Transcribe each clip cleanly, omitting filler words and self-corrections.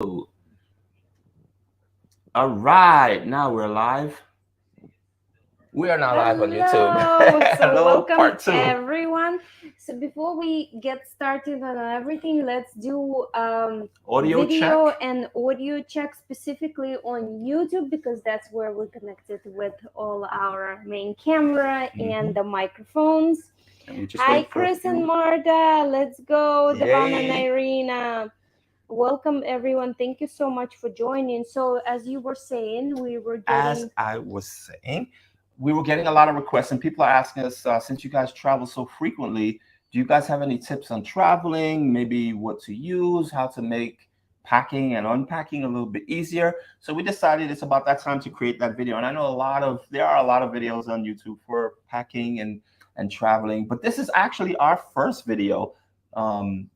All right, now we're live. We are now live on YouTube. So Hello, welcome part two. everyone. So before we get started on everything, let's do Audio video check. and audio check specifically on YouTube because that's where we're connected with all our main camera and the microphones. And we just Hi, wait for a Chris and few. Marta. Let's go, Devon and Yay. Irina. Welcome everyone. Thank you so much for joining. So as you were saying, we were As getting I was saying, we were getting a lot of requests, and people are asking us, since you guys travel so frequently, do you guys have any tips on traveling? Maybe what to use, how to make packing and unpacking a little bit easier. So we decided it's about that time to create that video. And I know there are a lot of videos on YouTube for packing and traveling, but this is actually our first video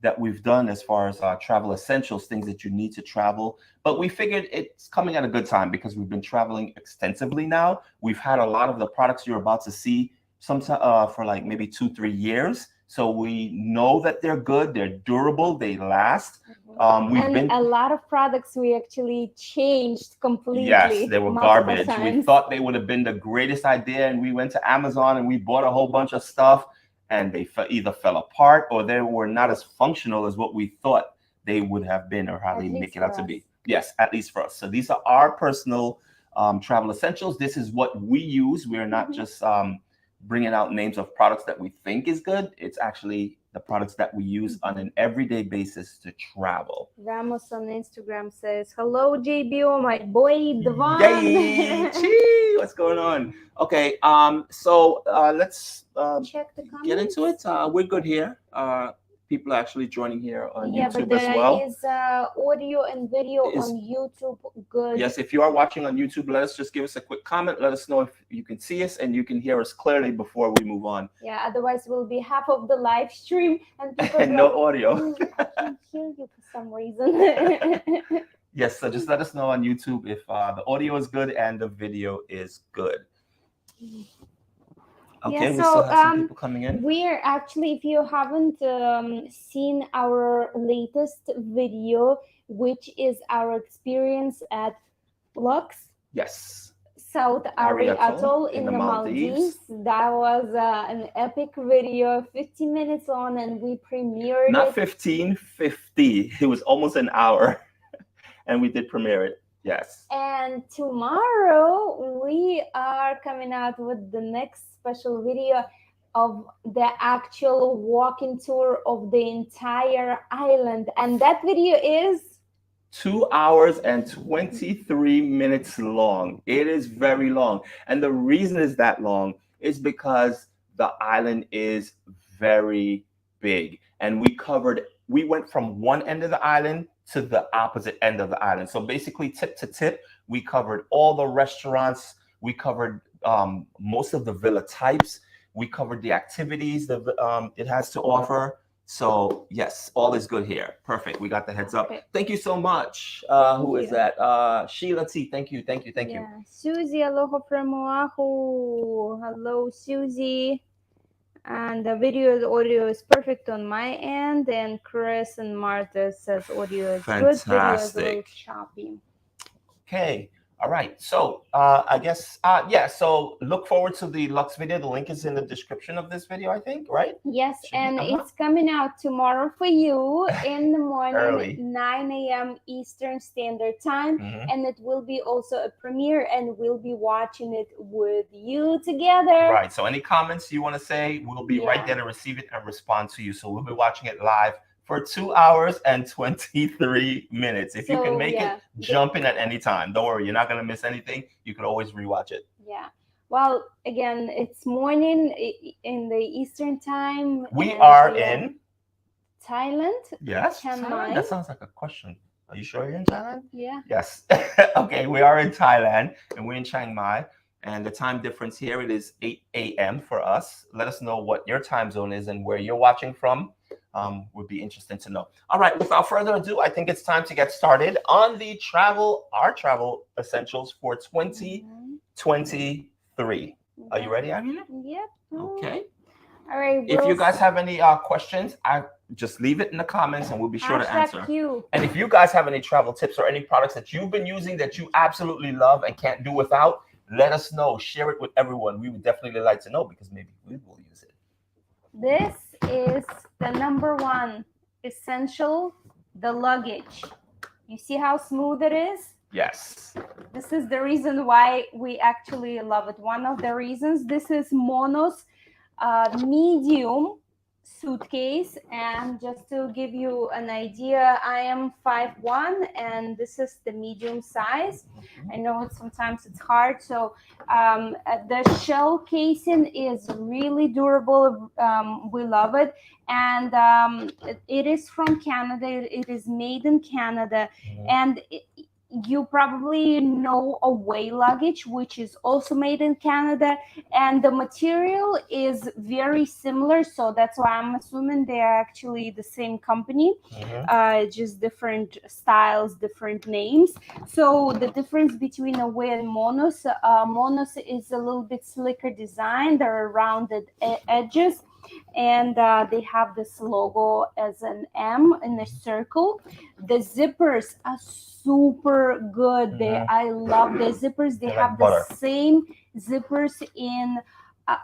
that we've done as far as travel essentials, things that you need to travel. But we figured it's coming at a good time because we've been traveling extensively now. We've had a lot of the products you're about to see for like maybe 2-3 years. So we know that they're good, they're durable, they last. a lot of products we actually changed completely. Yes, they were garbage. Times. We thought they would have been the greatest idea, and we went to Amazon and we bought a whole bunch of stuff, and they either fell apart or they were not as functional as what we thought they would have been, or how they make it out to be. Yes, at least for us. So these are our personal travel essentials. This is what we use. We are not just bringing out names of products that we think is good. It's actually the products that we use on an everyday basis to travel. Ramos on Instagram says, "Hello, JBO, my boy Devon." Yay! Chee! What's going on? Okay, so let's check the comments. Get into it. We're good here. People are actually joining here on YouTube but as well. Is audio and video on YouTube good? Yes, if you are watching on YouTube, just give us a quick comment. Let us know if you can see us and you can hear us clearly before we move on. Yeah, otherwise we'll be half of the live stream and people no audio. I can't hear you for some reason. Yes, so just let us know on YouTube if the audio is good and the video is good. Okay, we still have some people coming in. We're actually, if you haven't seen our latest video, which is our experience at Lux. Yes. South Ari Atoll in the Maldives. That was an epic video, 15 minutes long, and we premiered Not it. 15, 50. It was almost an hour, and we did premiere it. Yes. And tomorrow we are coming out with the next special video of the actual walking tour of the entire island. And that video is 2 hours and 23 minutes long. It is very long. And the reason it's that long is because the island is very big. And we went from one end of the island to the opposite end of the island. So basically tip to tip, we covered all the restaurants. We covered most of the villa types. We covered the activities that it has to offer. So yes, all is good here. Perfect. We got the heads up. Okay. Thank you so much. Who is that? Sheila T. Thank you. Susie, aloha from Oahu. Hello, Susie. And the audio is perfect on my end. And Chris and Martha says audio is fantastic. Good. Video is a little choppy. Okay. All right. So I guess, so look forward to the Lux video. The link is in the description of this video, I think, right? Yes, and it's coming out tomorrow for you in the morning, 9 a.m. Eastern Standard Time. And it will be also a premiere, and we'll be watching it with you together. Right. So any comments you want to say, we'll be right there to receive it and respond to you. So we'll be watching it live for 2 hours and 23 minutes. If you can make it, jump in at any time. Don't worry, you're not going to miss anything. You can always rewatch it. Yeah. Well, again, it's morning in the Eastern time. We are in Thailand. Yes. Thailand? That sounds like a question. Are you sure you're in Thailand? Yeah. Yes. Okay, we are in Thailand and we're in Chiang Mai. And the time difference here, it is 8 a.m. for us. Let us know what your time zone is and where you're watching from. Would be interesting to know. All right, without further ado, I think it's time to get started on our travel essentials for 2023. Are you ready, Irina? Yep. Okay. All right. If you guys have any questions, just leave it in the comments and we'll be sure to answer. Q. And if you guys have any travel tips or any products that you've been using that you absolutely love and can't do without, let us know. Share it with everyone. We would definitely like to know because maybe we will use it. This is the #1 essential, the luggage. You see how smooth it is? Yes. This is the reason why we actually love it. One of the reasons. This is Mono's medium suitcase, and just to give you an idea, I am 5'1", and this is the medium size. I know sometimes it's hard. So the shell casing is really durable. We love it, and it is from Canada. It is made in Canada, and you probably know Away Luggage, which is also made in Canada, and the material is very similar. So that's why I'm assuming they're actually the same company, just different styles, different names. So the difference between Away and Monos, Monos is a little bit slicker design. There are rounded edges, and they have this logo as an M in a circle. The zippers are super good. I love the zippers. They have the same zippers in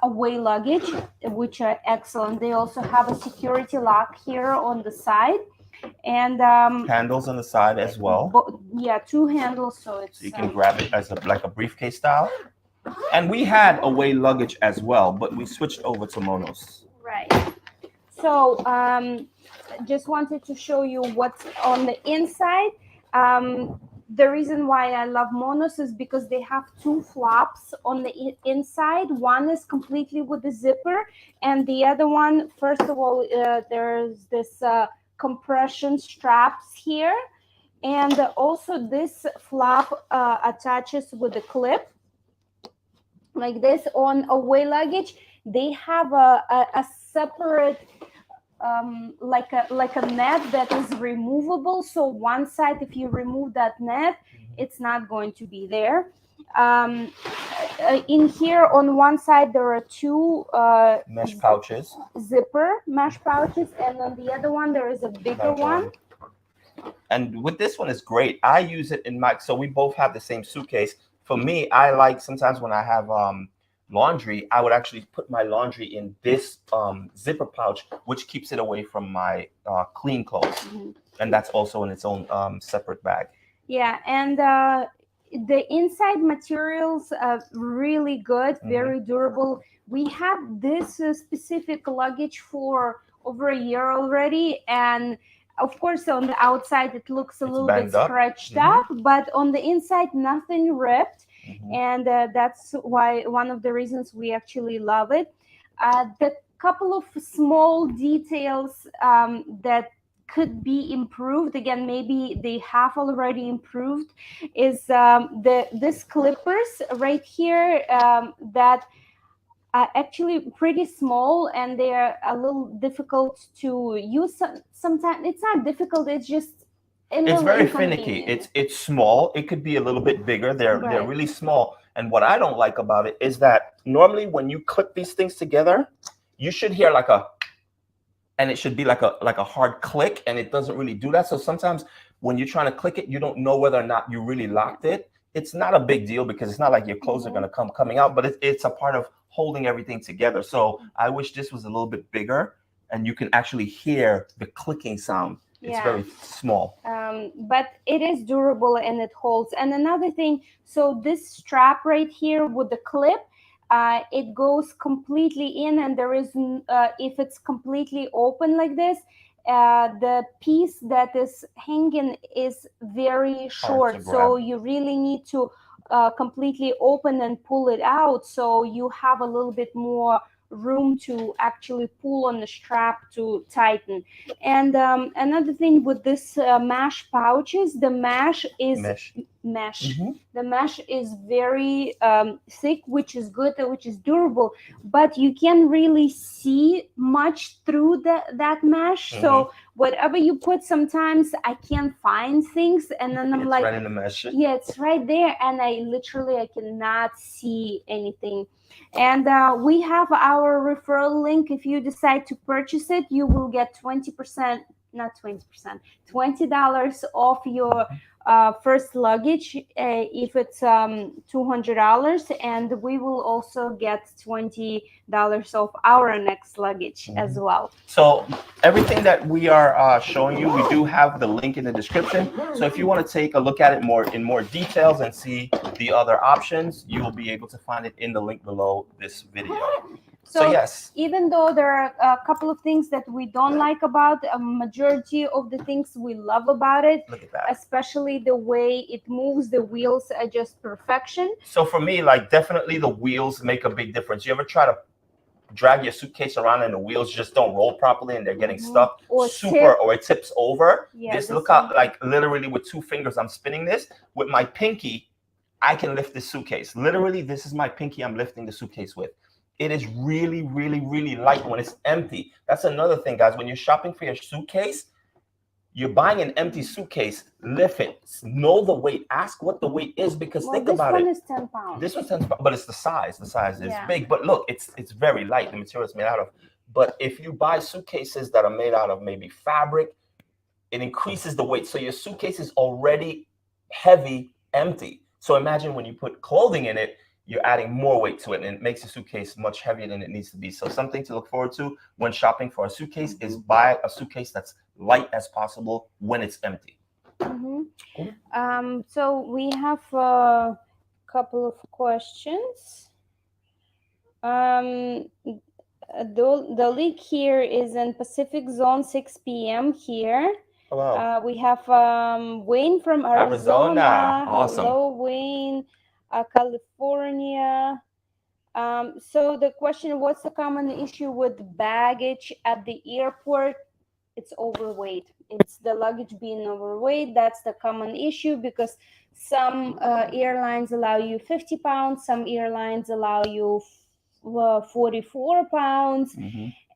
Away Luggage, which are excellent. They also have a security lock here on the side, and handles on the side as well. Yeah, 2 handles, so it's you can grab it as like a briefcase style. And we had Away Luggage as well, but we switched over to Monos. Right. So just wanted to show you what's on the inside. The reason why I love Monos is because they have 2 flops on the inside. One is completely with the zipper, and the other one, first of all, there's this compression straps here, and also this flap attaches with a clip like this. On Away Luggage, they have a separate like a net that is removable. So one side, if you remove that net, it's not going to be there. In here on one side there are 2 mesh pouches, zipper mesh pouches, and on the other one there is a bigger one. And with this one is great. I use it in my, so we both have the same suitcase. For me, I like sometimes when I have laundry, I would actually put my laundry in this zipper pouch, which keeps it away from my clean clothes. And that's also in its own separate bag. Yeah, and the inside materials are really good, very durable. We have this specific luggage for over a year already, and of course on the outside it looks a little bit scratched up, but on the inside nothing ripped. And that's why one of the reasons we actually love it. The couple of small details that could be improved, again, maybe they have already improved, is this clippers right here that are actually pretty small, and they're a little difficult to use. Sometimes it's not difficult, it's just it's very finicky. It's small. It could be a little bit bigger. They're really small. And what I don't like about it is that normally when you clip these things together, you should hear like a, and it should be like a hard click, and it doesn't really do that. So sometimes when you're trying to click it, you don't know whether or not you really locked it. It's not a big deal because it's not like your clothes are going to coming out, but it's a part of holding everything together. So I wish this was a little bit bigger and you can actually hear the clicking sound. It's very small. But it is durable and it holds. And another thing, so this strap right here with the clip, it goes completely in, and there is, if it's completely open like this, the piece that is hanging is very short. So you really need to completely open and pull it out. So you have a little bit more room to actually pull on the strap to tighten. And another thing with this mesh pouches, the mesh is mesh. The mesh is very thick, which is good, which is durable, but you can't really see much through that mesh. So whatever you put, sometimes I can't find things, and then I'm like, right in the mesh. Yeah, it's right there, and I cannot see anything. And we have our referral link. If you decide to purchase it, you will get 20%, not 20%, $20 off your first luggage if it's $200, and we will also get $20 off our next luggage as well. So everything that we are showing you, we do have the link in the description. So if you want to take a look at it in more details and see the other options, you will be able to find it in the link below this video. So yes, even though there are a couple of things that we don't like about a majority of the things we love about it, look at that. Especially the way it moves, the wheels are just perfection. So for me, like, definitely the wheels make a big difference. You ever try to drag your suitcase around and the wheels just don't roll properly and they're getting stuck, or it tips over? Just look out, like literally with 2 fingers I'm spinning this. With my pinky, I can lift this suitcase. Literally, this is my pinky I'm lifting the suitcase with. It is really, really, really light when it's empty. That's another thing, guys. When you're shopping for your suitcase, you're buying an empty suitcase, lift it, know the weight, ask what the weight is, because think about it. This one is 10 pounds. This one's 10 pounds, but it's the size. The size is big. But look, it's very light, the material it's made out of. But if you buy suitcases that are made out of maybe fabric, it increases the weight. So your suitcase is already heavy, empty. So imagine when you put clothing in it, you're adding more weight to it, and it makes the suitcase much heavier than it needs to be. So something to look forward to when shopping for a suitcase is buy a suitcase that's light as possible when it's empty. So we have a couple of questions. The leak here is in Pacific Zone, 6 p.m. here. Oh, wow. We have Wayne from Arizona. Awesome. Hello, Wayne. California. So the question, what's the common issue with baggage at the airport? It's overweight. It's the luggage being overweight. That's the common issue, because some airlines allow you 50 pounds, some airlines allow you 44 pounds.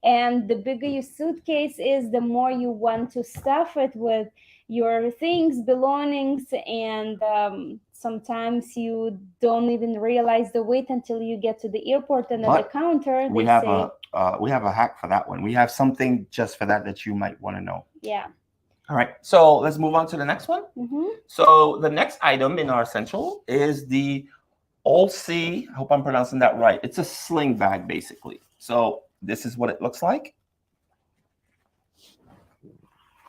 And the bigger your suitcase is, the more you want to stuff it with your things, belongings, and sometimes you don't even realize the weight until you get to the airport, and at the counter we have a hack for that one. We have something just for that you might want to know. Yeah. All right, so let's move on to the next one. So the next item in our essential is the Osoce, I hope I'm pronouncing that right. It's a sling bag, basically. So this is what it looks like.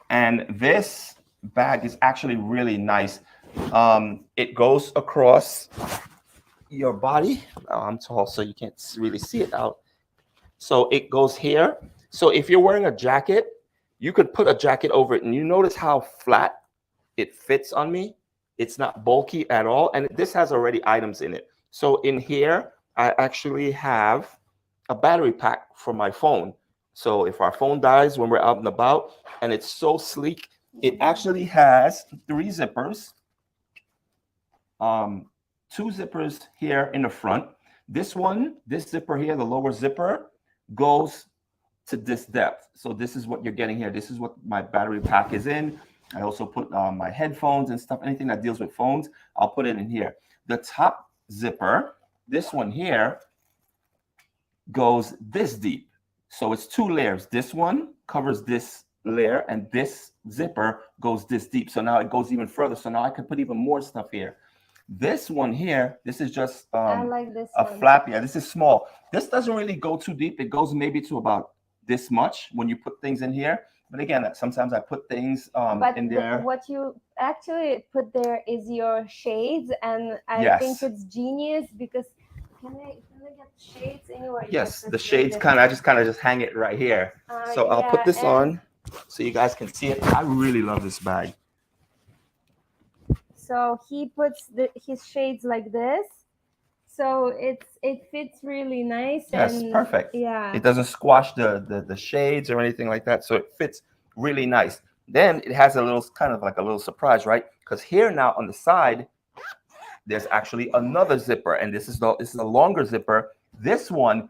And this bag is actually really nice. It goes across your body. I'm tall, so you can't really see it out. So it goes here. So if you're wearing a jacket, you could put a jacket over it, and you notice how flat it fits on me. It's not bulky at all, and this has already items in it. So in here, I actually have a battery pack for my phone. So if our phone dies when we're out and about, and it's so sleek, it actually has 3 zippers, 2 zippers here in the front. This zipper here, the lower zipper, goes to this depth. So this is what you're getting here. This is what my battery pack is in. I also put my headphones and stuff, anything that deals with phones, I'll put it in here. The top zipper, this one here, goes this deep. So it's 2 layers. This one covers this layer, and this zipper goes this deep. So now it goes even further. So now I can put even more stuff here. This one here, this is just I like this a one. flap. Yeah, this is small. This doesn't really go too deep. It goes maybe to about this much when you put things in here. But again, sometimes I put things in there. What you actually put there is your shades, and I think it's genius, because can I get shades anywhere? Yes, the shades I just hang it right here. So I'll put this on so you guys can see it. I really love this bag. So he puts his shades like this. So it fits really nice. Yes, and perfect. Yeah. It doesn't squash the shades or anything like that. So it fits really nice. Then it has a little kind of like a little surprise, right? Because here now on the side, there's actually another zipper, and this is a longer zipper. This one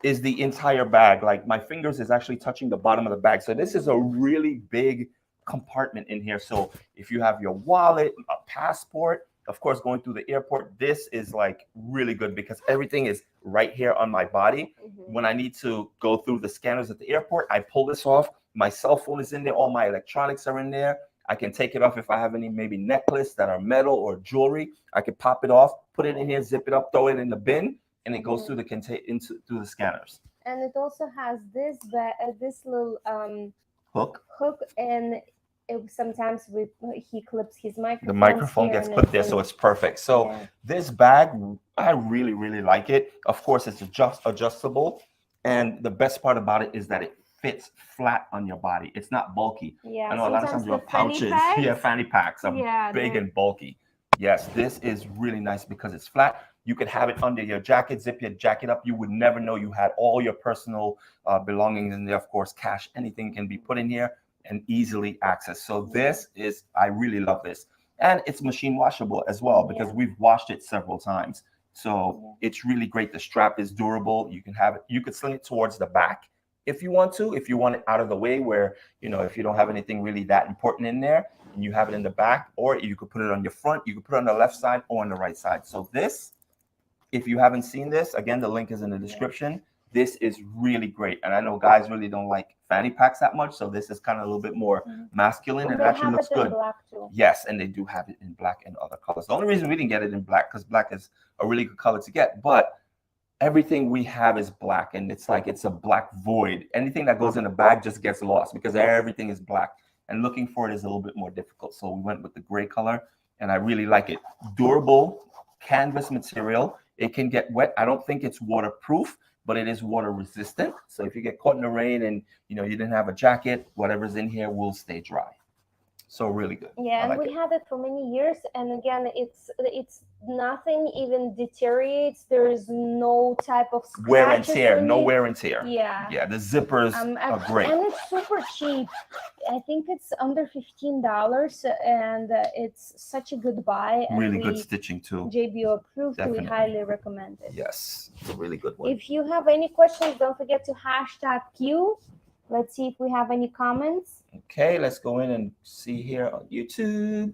is the entire bag. Like my fingers is actually touching the bottom of the bag. So this is a really big compartment in here. So if you have your wallet, a passport, of course, going through the airport, this is like really good because everything is right here on my body. When I need to go through the scanners at the airport, I pull this off. My cell phone is in there. All my electronics are in there. I can take it off if I have any maybe necklace that are metal or jewelry. I can pop it off, put it in here, zip it up, throw it in the bin, and it goes through the through the scanners. And it also has this little hook, and sometimes he clips his microphone. The microphone gets put there, so it's perfect. So this bag, I really, really like it. Of course, it's adjustable, and the best part about it is that it fits flat on your body. It's not bulky. Yeah, I know a lot of times your pouches, fanny packs are big and bulky. Yes, this is really nice because it's flat. You could have it under your jacket, zip your jacket up. You would never know you had all your personal belongings in there. Of course, cash, anything can be put in here and easily accessed. So this is, I really love this. And it's machine washable as well because we've washed it several times. So it's really great. The strap is durable. You can have it, you could sling it towards the back if you want it out of the way where, you know, if you don't have anything really that important in there and you have it in the back, or you could put it on your front, you could put it on the left side or on the right side. So this, if you haven't seen this, again, the link is in the description. This is really great. And I know guys really don't like fanny packs that much. So this is kind of a little bit more masculine. And it actually looks good. Black too. Yes, and they do have it in black and other colors. The only reason we didn't get it in black, because black is a really good color to get. But everything we have is black. And it's like it's a black void. Anything that goes in the bag just gets lost because everything is black. And looking for it is a little bit more difficult. So we went with the gray color. And I really like it. Durable canvas material. It can get wet. I don't think it's waterproof, but it is water resistant. So if you get caught in the rain and you didn't have a jacket, whatever's in here will stay dry. So really good. Yeah, and we had it for many years. And again, it's nothing even deteriorates. There is no type of wear and tear. No wear and tear. Yeah. Yeah, the zippers are great. And it's super cheap. I think it's under $15, and it's such a good buy. And really good stitching too. JBO approved. Definitely. We highly recommend it. Yes, it's a really good one. If you have any questions, don't forget to #Q. Let's see if we have any comments. Okay, let's go in and see here on YouTube.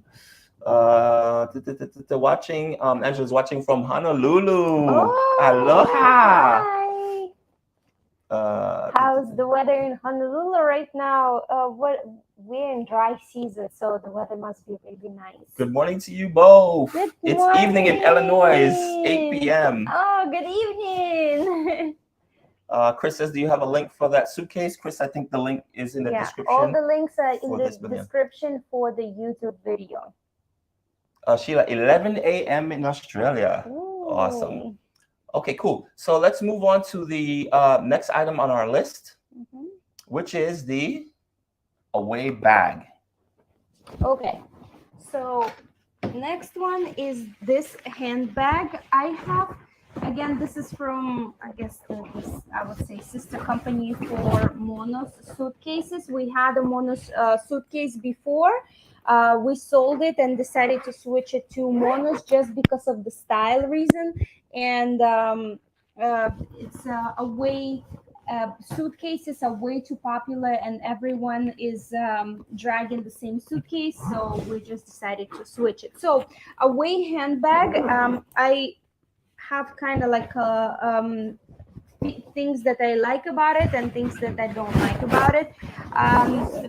Watching, Angela's watching from Honolulu. Oh, aloha. Hi. How's the weather in Honolulu right now? We're in dry season, so the weather must be really nice. Good morning to you both. Good it's morning. Evening in Illinois, 8 p.m. Oh, good evening. Chris says, do you have a link for that suitcase? Chris, I think the link is in the description. All the links are in the description for the YouTube video. Sheila, 11 a.m. in Australia. Ooh. Awesome. Okay, cool. So let's move on to the next item on our list, which is the away bag. Okay, so next one is this handbag. I have, again, this is from, I guess, I would say sister company for Monos suitcases. We had a Monos suitcase before. We sold it and decided to switch it to Monos just because of the style reason. And it's a way, suitcases are way too popular and everyone is dragging the same suitcase. So we just decided to switch it. So a way handbag, I have kind of like things that I like about it and things that I don't like about it.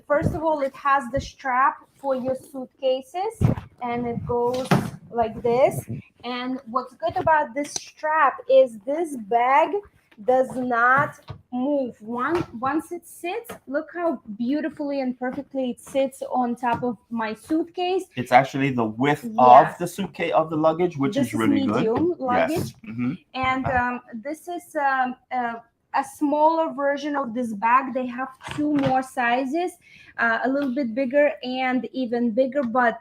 First of all, it has the strap for your suitcases and it goes like this. And what's good about this strap is this bag does not move. Once it sits, look how beautifully and perfectly it sits on top of my suitcase. It's actually the width of the suitcase, of the luggage, which is really good. Medium luggage. Yes. And this is a smaller version of this bag. They have two more sizes, a little bit bigger and even bigger, but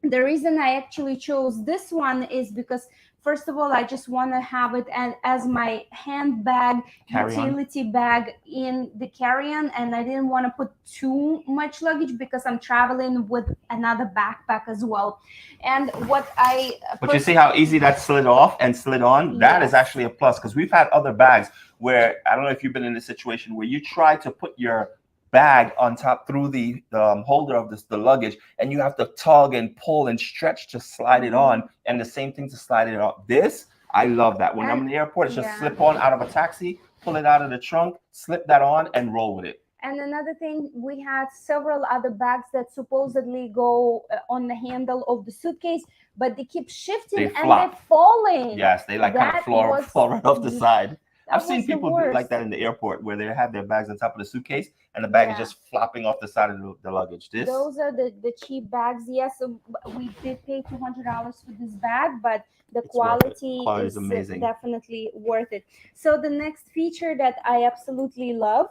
The reason I actually chose this one is because, first of all, I just want to have it as my handbag, utility bag in the carry-on, and I didn't want to put too much luggage because I'm traveling with another backpack as well. And but you see how easy that slid off and slid on? That is actually a plus, because we've had other bags where, I don't know if you've been in a situation where you try to put your bag on top through the holder of the luggage, and you have to tug and pull and stretch to slide it on, and the same thing to slide it off. This, I love that. When I'm in the airport, it's just slip on out of a taxi, pull it out of the trunk, slip that on, and roll with it. And another thing, we had several other bags that supposedly go on the handle of the suitcase, but they keep shifting and they're falling. Yes, they like kind of fall right off the side. I've seen people do like that in the airport, where they have their bags on top of the suitcase and the bag is just flopping off the side of the luggage. Those are the cheap bags. Yes, so we did pay $200 for this bag, but the quality is amazing. Definitely worth it. So the next feature that I absolutely love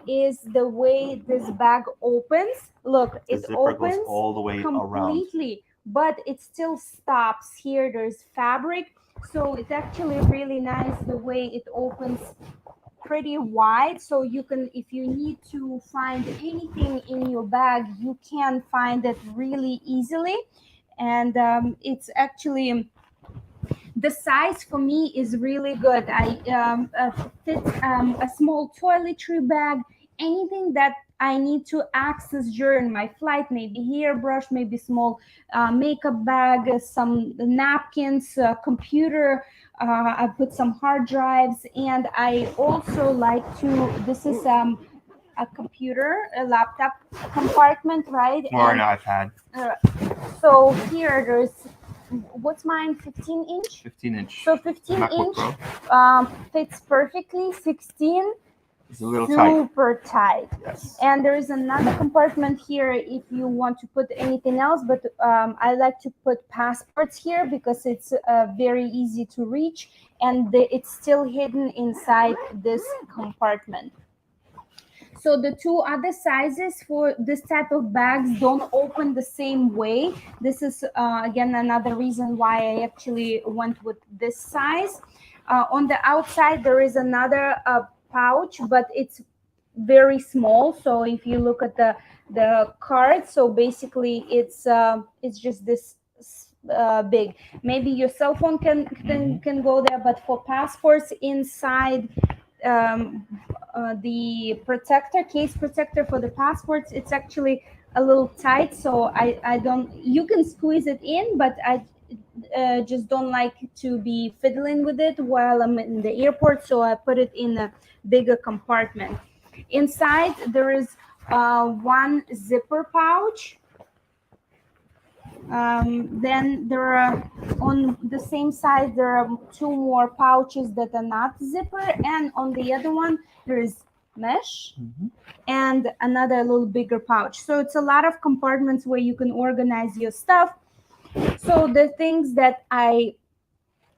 is the way this bag opens. Look, it opens all the way completely, but it still stops here. There's fabric. So it's actually really nice the way it opens pretty wide, so you can, if you need to find anything in your bag, you can find it really easily. And it's actually, the size for me is really good. I fit a small toiletry bag, anything that I need to access during my flight, maybe hairbrush, maybe small makeup bag, some napkins, computer. I put some hard drives, and I also like to, this is a computer, a laptop compartment, right? Or an iPad. So here there's, what's mine, 15-inch? 15-inch. So 15-inch fits perfectly. 16, it's a little super tight. Yes. And there is another compartment here if you want to put anything else, but I like to put passports here because it's very easy to reach, and it's still hidden inside this compartment. So the two other sizes for this type of bags don't open the same way. This is, again, another reason why I actually went with this size. On the outside, there is another pouch, but it's very small. So if you look at the card, so basically it's just this big. Maybe your cell phone can go there, but for passports inside, the case protector for the passports, it's actually a little tight, so I don't, you can squeeze it in, but I just don't like to be fiddling with it while I'm in the airport, so I put it in a bigger compartment. Inside there is one zipper pouch. Then there are, on the same side, there are two more pouches that are not zipper, and on the other one there is mesh and another little bigger pouch. So it's a lot of compartments where you can organize your stuff. So the things that I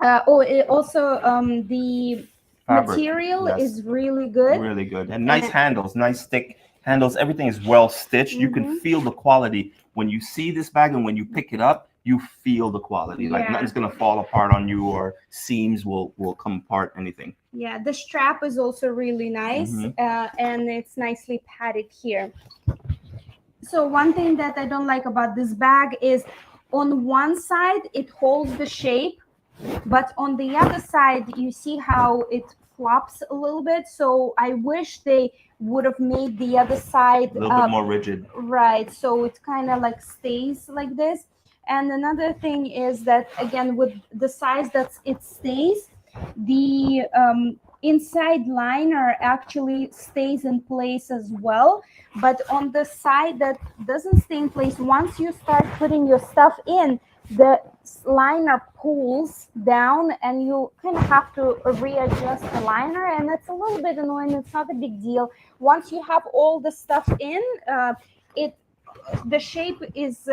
the fabric, material is really good. Really good. And nice handles, nice thick handles. Everything is well stitched. You can feel the quality when you see this bag, and when you pick it up, you feel the quality. Like nothing's gonna fall apart on you, or seams will come apart, anything. Yeah, the strap is also really nice, and it's nicely padded here. So one thing that I don't like about this bag is, on one side it holds the shape, but on the other side you see how it flops a little bit. So I wish they would have made the other side a little bit more rigid. Right, so it kind of like stays like this. And another thing is that, again, with the size that it stays, the inside liner actually stays in place as well. But on the side that doesn't stay in place, once you start putting your stuff in, the liner pulls down, and you kind of have to readjust the liner, and it's a little bit annoying. It's not a big deal. Once you have all the stuff in, the shape is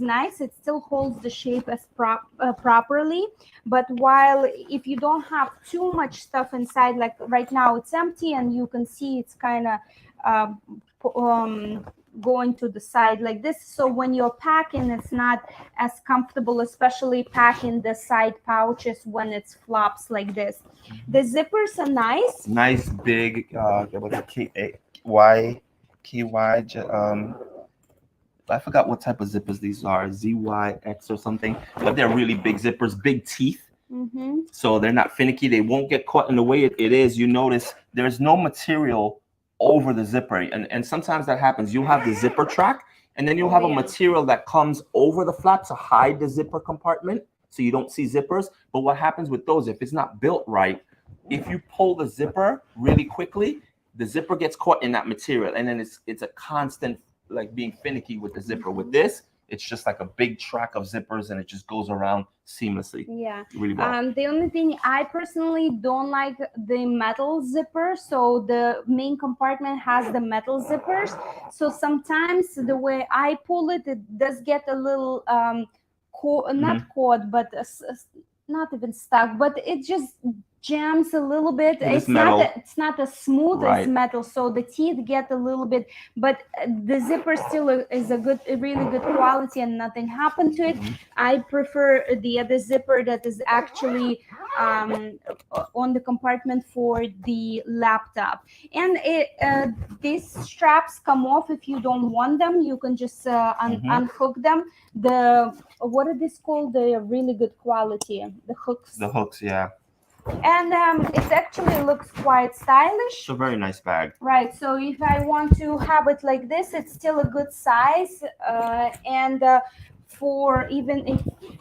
nice. It still holds the shape as properly. But while, if you don't have too much stuff inside, like right now it's empty, and you can see it's kind of going to the side like this. So when you're packing, it's not as comfortable, especially packing the side pouches when it's flops like this. The zippers are nice. Nice big, what's it, I forgot what type of zippers these are, ZYX or something, but they're really big zippers, big teeth. So they're not finicky. They won't get caught in the way it is. You notice there's no material over the zipper. And sometimes that happens. You'll have the zipper track, and then you'll have a material that comes over the flap to hide the zipper compartment so you don't see zippers. But what happens with those, if it's not built right, if you pull the zipper really quickly, the zipper gets caught in that material. And then it's a constant like being finicky with the zipper. With this, it's just like a big track of zippers, and it just goes around seamlessly. Yeah, really well. The only thing I personally don't like the metal zipper. So the main compartment has the metal zippers. So sometimes the way I pull it, it does get a little not caught, but not even stuck. But it just jams a little bit. It's not as smooth as metal, so the teeth get a little bit, but the zipper still is a really good quality and nothing happened to it. I prefer the other zipper that is actually on the compartment for the laptop. And these straps come off if you don't want them. You can just unhook them. What are these called? They are really good quality. The hooks, yeah. And it actually looks quite stylish. It's a very nice bag. Right. So if I want to have it like this, it's still a good size. And for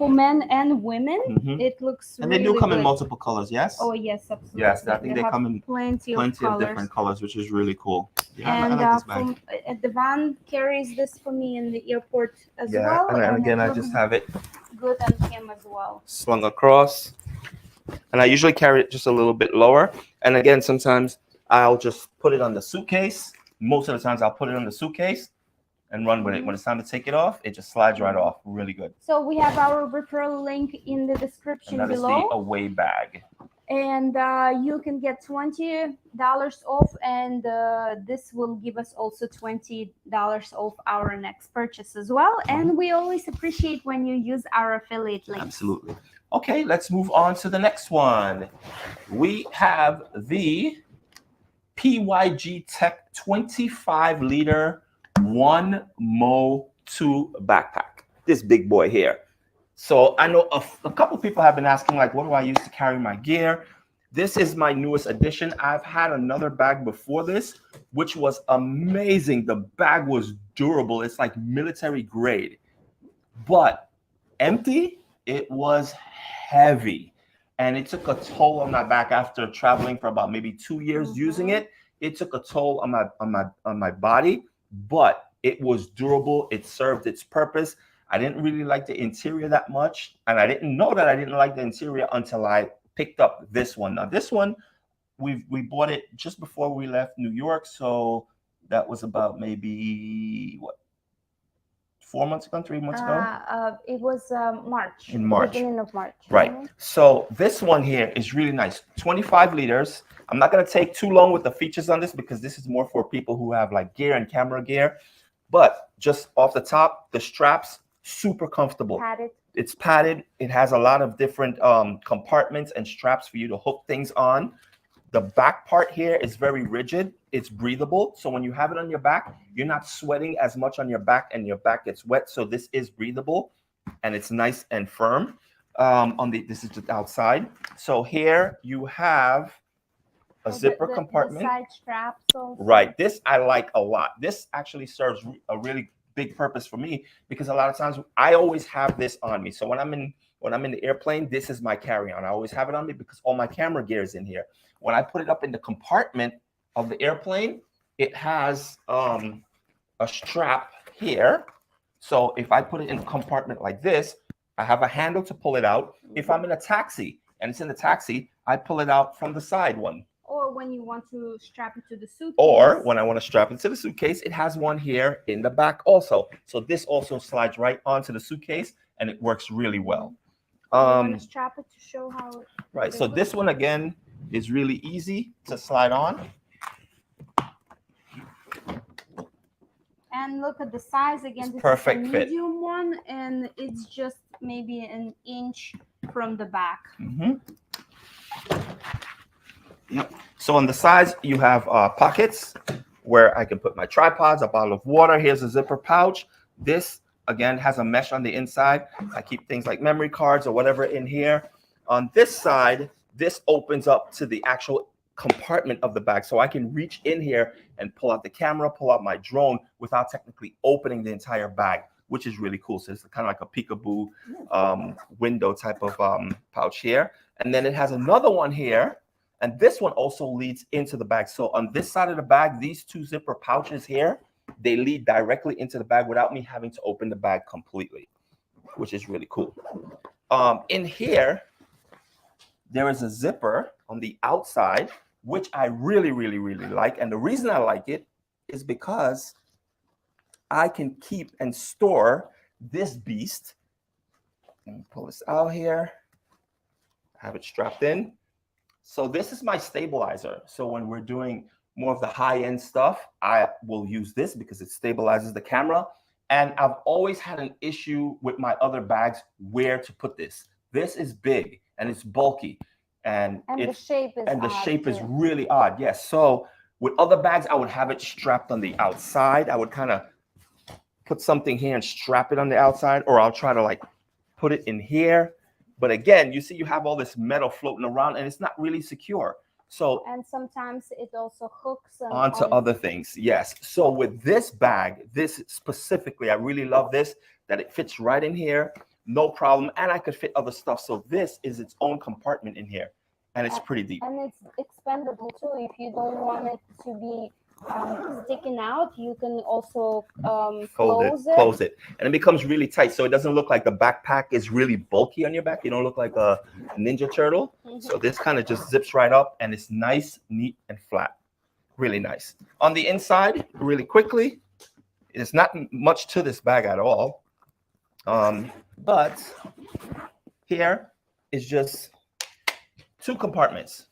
men and women, it looks and really they do come good. in multiple colors, yes? Oh, yes, absolutely. Yes, I think they come in plenty of colors. different colors, which is really cool. Yeah, and I like this bag. the van carries this for me in the airport as well. well. And again, I just have it good on him as well. Slung across. And I usually carry it just a little bit lower. And again, sometimes I'll just put it on the suitcase. Most of the times I'll put it on the suitcase and run with it. When it's time to take it off, it just slides right off. Really good. So we have our referral link in the description and that below. Is the away bag. And you can get $20 off, and this will give us also $20 off our next purchase as well. And we always appreciate when you use our affiliate link. Absolutely. Okay, let's move on to the next one. We have the Pgytech 25-liter OneMo 2 backpack. This big boy here. So I know a couple people have been asking, like, what do I use to carry my gear? This is my newest addition. I've had another bag before this, which was amazing. The bag was durable. It's like military grade, but empty. It was heavy, and it took a toll on my back after traveling for about maybe 2 years using it. It took a toll on my body, but it was durable. It served its purpose. I didn't really like the interior that much, and I didn't know that I didn't like the interior until I picked up this one. Now this one, we bought it just before we left New York, so that was about maybe what, 4 months ago, 3 months ago? It was March. In March. Beginning of March. Right. So this one here is really nice. 25 liters. I'm not going to take too long with the features on this because this is more for people who have like gear and camera gear. But just off the top, the straps, super comfortable. Padded. It's padded. It has a lot of different compartments and straps for you to hook things on. The back part here is very rigid. It's breathable. So when you have it on your back, you're not sweating as much on your back and your back gets wet. So this is breathable and it's nice and firm. This is just outside. So here you have a zipper compartment. The side straps also. Right. This I like a lot. This actually serves a really big purpose for me because a lot of times I always have this on me. So when I'm in the airplane, this is my carry-on. I always have it on me because all my camera gear is in here. When I put it up in the compartment of the airplane, it has a strap here. So if I put it in a compartment like this, I have a handle to pull it out. If I'm in a taxi and it's in the taxi, I pull it out from the side one. Or when you want to strap it to the suitcase. Or when I want to strap it to the suitcase, it has one here in the back also. So this also slides right onto the suitcase and it works really well. You want to strap it to show how. Right. So this one again is really easy to slide on. And look at the size again. This perfect is a fit. medium one, and it's just maybe an inch from the back. Yep. So on the sides, you have pockets where I can put my tripods, a bottle of water. Here's a zipper pouch. This, again, has a mesh on the inside. I keep things like memory cards or whatever in here. On this side, this opens up to the actual compartment of the bag. So I can reach in here and pull out the camera, pull out my drone without technically opening the entire bag, which is really cool. So it's kind of like a peekaboo window type of pouch here. And then it has another one here. And this one also leads into the bag. So on this side of the bag, these two zipper pouches here, they lead directly into the bag without me having to open the bag completely, which is really cool. In here, there is a zipper on the outside, which I really, really, really like. And the reason I like it is because I can keep and store this beast. Let me pull this out here. Have it strapped in. So this is my stabilizer. So when we're doing more of the high-end stuff, I will use this because it stabilizes the camera. And I've always had an issue with my other bags where to put this. This is big and it's bulky. And the shape is really odd. Yes. So with other bags, I would have it strapped on the outside. I would kind of put something here and strap it on the outside, or I'll try to like put it in here. But again, you see you have all this metal floating around and it's not really secure. So and sometimes it also hooks onto other things. Yes. So with this bag, this specifically, I really love this, that it fits right in here. No problem. And I could fit other stuff. So this is its own compartment in here. And it's pretty deep. And it's expandable too. If you don't want it to be sticking out, you can also close it. And it becomes really tight. So it doesn't look like the backpack is really bulky on your back. You don't look like a Ninja Turtle. So this kind of just zips right up and it's nice, neat, and flat. Really nice. On the inside, really quickly, there's not much to this bag at all. But here is just two compartments.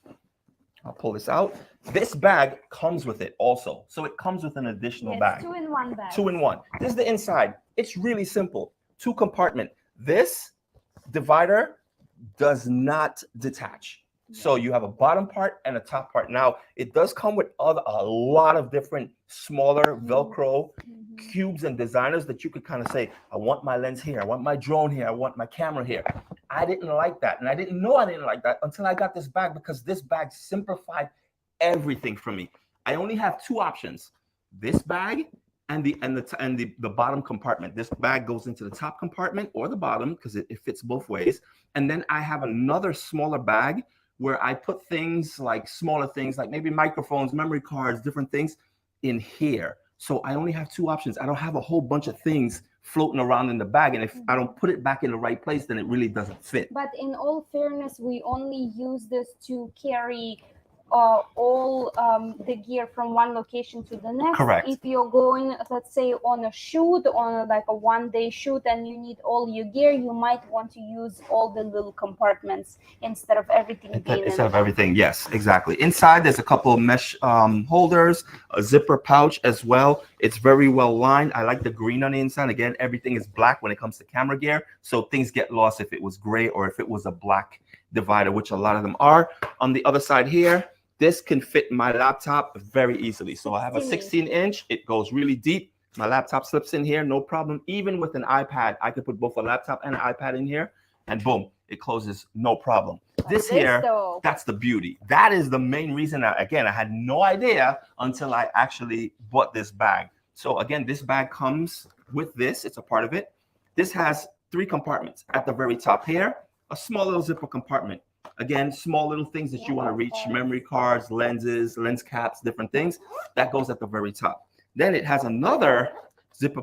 I'll pull this out. This bag comes with it also. So it comes with an additional bag. 2-in-1 bag. 2-in-1. This is the inside. It's really simple. 2 compartment. This divider does not detach. So you have a bottom part and a top part. Now, it does come with a lot of different smaller Velcro cubes and designers that you could kind of say, I want my lens here. I want my drone here. I want my camera here. I didn't like that. And I didn't know I didn't like that until I got this bag, because this bag simplified everything for me. I only have 2 options. This bag and the bottom compartment. This bag goes into the top compartment or the bottom because it fits both ways. And then I have another smaller bag where I put things like smaller things like maybe microphones, memory cards, different things in here. So I only have 2 options. I don't have a whole bunch of things floating around in the bag. And if I don't put it back in the right place, then it really doesn't fit. But in all fairness, we only use this to carry all the gear from one location to the next. Correct. If you're going, let's say, on a shoot, on like a one-day shoot, and you need all your gear, you might want to use all the little compartments instead of everything being instead of everything. Yes, exactly. Inside, there's a couple of mesh holders, a zipper pouch as well. It's very well lined. I like the green on the inside. Again, everything is black when it comes to camera gear, so things get lost if it was gray or if it was a black divider, which a lot of them are. On the other side here, this can fit my laptop very easily. So I have a 16-inch. It goes really deep. My laptop slips in here, no problem. Even with an iPad, I could put both a laptop and an iPad in here, and boom, it closes, no problem. This here, that's the beauty. That is the main reason. Again, I had no idea until I actually bought this bag. So again, this bag comes with this. It's a part of it. This has 3 compartments. At the very top here, a small little zipper compartment. Again, small little things that you want to reach, memory cards, lenses, lens caps, different things. That goes at the very top. Then it has another zipper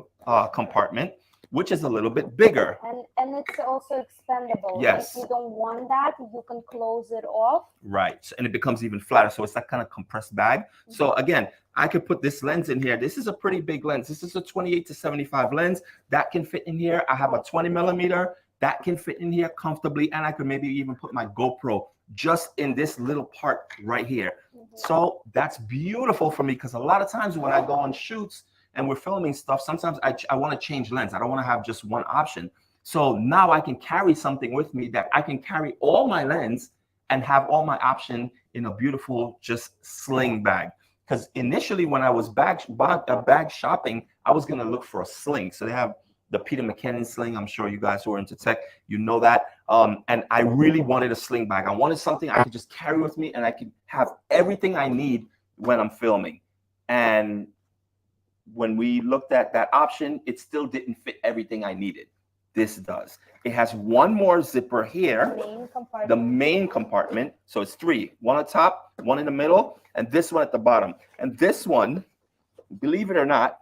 compartment, which is a little bit bigger. And it's also expandable. Yes. If you don't want that, you can close it off. Right. And it becomes even flatter. So it's that kind of compressed bag. So again, I could put this lens in here. This is a pretty big lens. This is a 28 to 75 lens. That can fit in here. I have a 20 millimeter. That can fit in here comfortably, and I could maybe even put my GoPro just in this little part right here. So that's beautiful for me, because a lot of times when I go on shoots, and we're filming stuff, sometimes I want to change lens. I don't want to have just one option. So now I can carry something with me that I can carry all my lens and have all my option in a beautiful just sling bag. Because initially when I was bag shopping, I was going to look for a sling. So they have the Peter McKinnon sling. I'm sure you guys who are into tech, you know that. And I really wanted a sling bag. I wanted something I could just carry with me and I could have everything I need when I'm filming. And when we looked at that option, it still didn't fit everything I needed. This does. It has one more zipper here, the main compartment. So it's three, one on top, one in the middle, and this one at the bottom. And this one, believe it or not,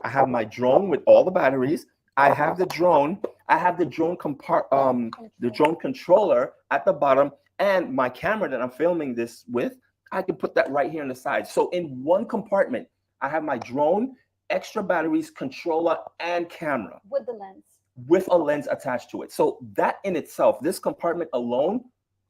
I have my drone with all the batteries. I have the drone. I have the drone the drone controller at the bottom, and my camera that I'm filming this with. I can put that right here on the side. So in one compartment, I have my drone, extra batteries, controller, and camera with the lens. With a lens attached to it. So that in itself, this compartment alone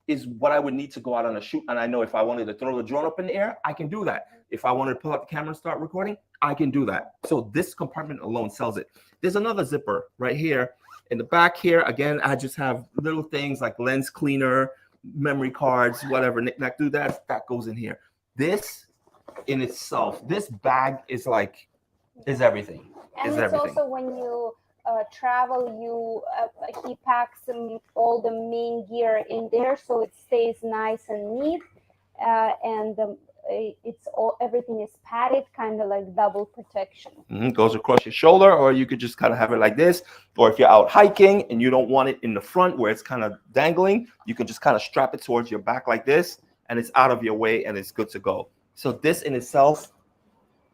is what I would need to go out on a shoot. And I know if I wanted to throw the drone up in the air, I can do that. If I wanted to pull out the camera and start recording, I can do that. So this compartment alone sells it. There's another zipper right here in the back here. Again, I just have little things like lens cleaner, memory cards, whatever, knick-knack, do that. That goes in here. This in itself, this bag is like, is everything. And it's everything. Also when you travel, he packs all the main gear in there, so it stays nice and neat, and it's all, everything is padded, kind of like double protection. Goes across your shoulder, or you could just kind of have it like this, or if you're out hiking and you don't want it in the front where it's kind of dangling, you can just kind of strap it towards your back like this, and it's out of your way and it's good to go. So this in itself,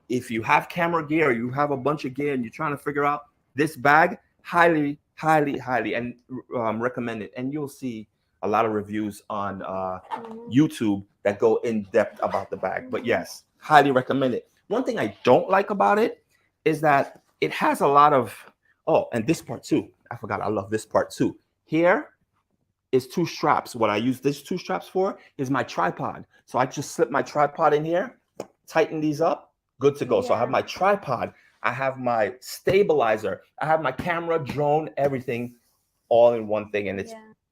if you have camera gear, you have a bunch of gear and you're trying to figure out this bag, highly and recommend it. And you'll see a lot of reviews on YouTube that go in depth about the bag. But yes, highly recommend it. One thing I don't like about it is that it has a lot of, and this part too. I forgot, I love this part too. Here is two straps. What I use these two straps for is my tripod. So I just slip my tripod in here, tighten these up, good to go. Yeah. So I have my tripod, I have my stabilizer, I have my camera, drone, everything all in one thing, and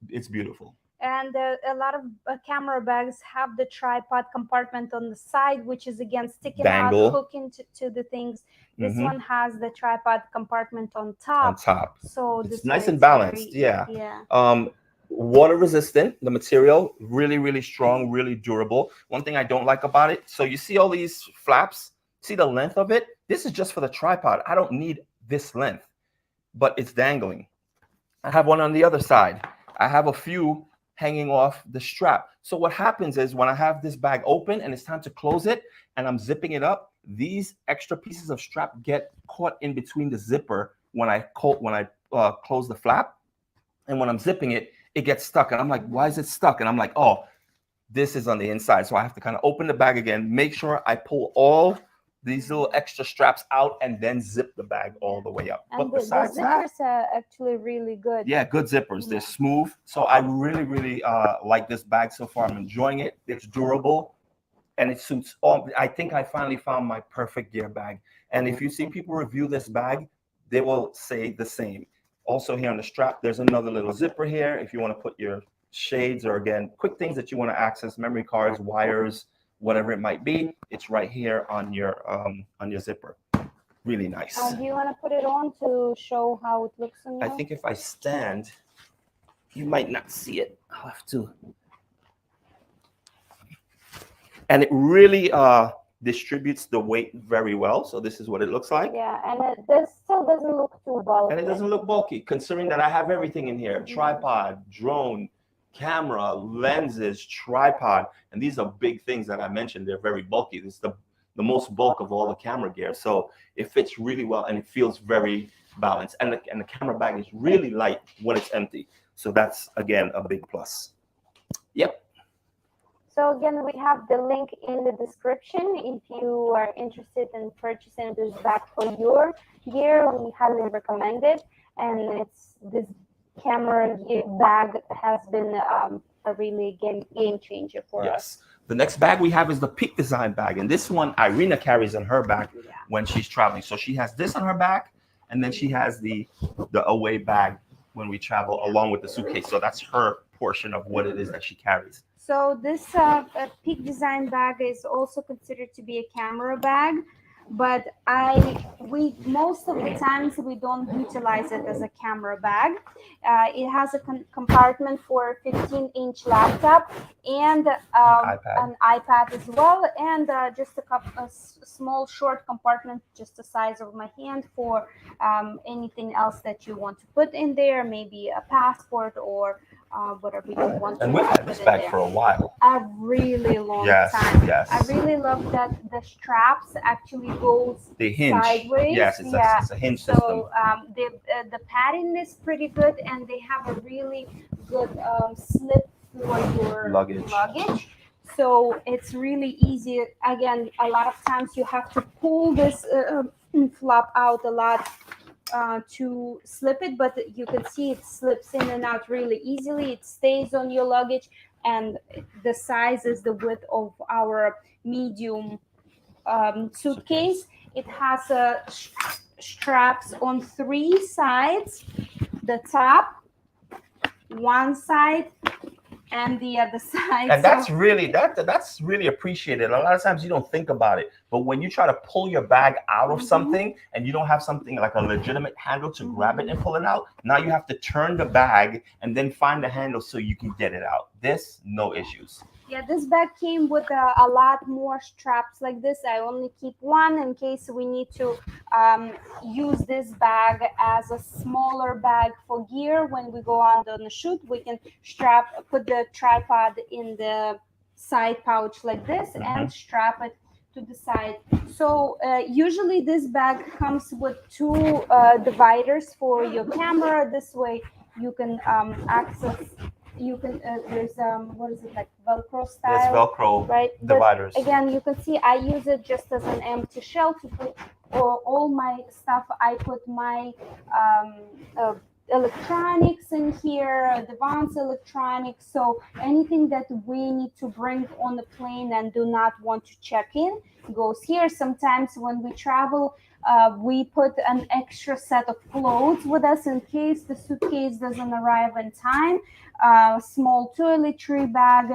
it's beautiful. And a lot of camera bags have the tripod compartment on the side, which is again sticking out, hooking to the things. This one has the tripod compartment on top. So it's nice and balanced. Water resistant, the material, really strong, really durable. One thing I don't like about it, so you see all these flaps, see the length of it? This is just for the tripod. I don't need this length, but it's dangling. I have one on the other side. I have a few hanging off the strap. So what happens is when I have this bag open and it's time to close it and I'm zipping it up, these extra pieces of strap get caught in between the zipper when I close the flap. And when I'm zipping it, it gets stuck. And I'm like, why is it stuck? And I'm like, oh, this is on the inside. So I have to kind of open the bag again, make sure I pull all these little extra straps out and then zip the bag all the way up. And but besides the zippers are actually really good. Yeah, good zippers. They're smooth. So I really like this bag so far. I'm enjoying it. It's durable and it suits all. I think I finally found my perfect gear bag. And if you see people review this bag, they will say the same. Also here on the strap, there's another little zipper here. If you want to put your shades or again, quick things that you want to access, memory cards, wires, whatever it might be, it's right here on your zipper. Really nice. Do you want to put it on to show how it looks on you? I think if I stand, you might not see it. I'll have to. And it really distributes the weight very well. So this is what it looks like. Yeah, and it still doesn't look too bulky. And it doesn't look bulky, considering that I have everything in here. Tripod, drone, camera, lenses, tripod, and these are big things that I mentioned. They're very bulky. This is the most bulk of all the camera gear, so it fits really well and it feels very balanced. And the camera bag is really light when it's empty, so that's again a big plus. Yep. So again, we have the link in the description if you are interested in purchasing this bag for your gear. We highly recommend it, and this camera bag has been a really game changer for us. The next bag we have is the Peak Design bag, and this one Irina carries on her back when she's traveling. So she has this on her back, and then she has the away bag when we travel along with the suitcase. So that's her portion of what it is that she carries. So this Peak Design bag is also considered to be a camera bag, but we most of the times we don't utilize it as a camera bag. It has a compartment for a 15-inch laptop and an iPad as well, and just a small short compartment just the size of my hand for anything else that you want to put in there, maybe a passport or whatever you want. And we've had this bag for a while. A really long time. Yes. I really love that the straps actually goes sideways. Yes, it's a hinge system. So the padding is pretty good, and they have a really good slip for your luggage. So it's really easy. Again, a lot of times you have to pull this flap out a lot to slip it, but you can see it slips in and out really easily. It stays on your luggage, and the size is the width of our medium suitcase. It has straps on 3 sides, the top, one side, and the other side. And that's really that's really appreciated. A lot of times you don't think about it, but when you try to pull your bag out of something and you don't have something like a legitimate handle to grab it and pull it out, now you have to turn the bag and then find the handle so you can get it out. This, no issues. Yeah, this bag came with a lot more straps like this. I only keep one in case we need to use this bag as a smaller bag for gear. When we go on a shoot, we can put the tripod in the side pouch like this and strap it to the side. So usually this bag comes with 2 dividers for your camera. This way you can access. You can there's what is it, like Velcro style? There's Velcro dividers. But again, you can see I use it just as an empty shell to put all my stuff. I put my electronics in here, advanced electronics. So anything that we need to bring on the plane and do not want to check in goes here. Sometimes when we travel, we put an extra set of clothes with us in case the suitcase doesn't arrive in time. Small toiletry bag,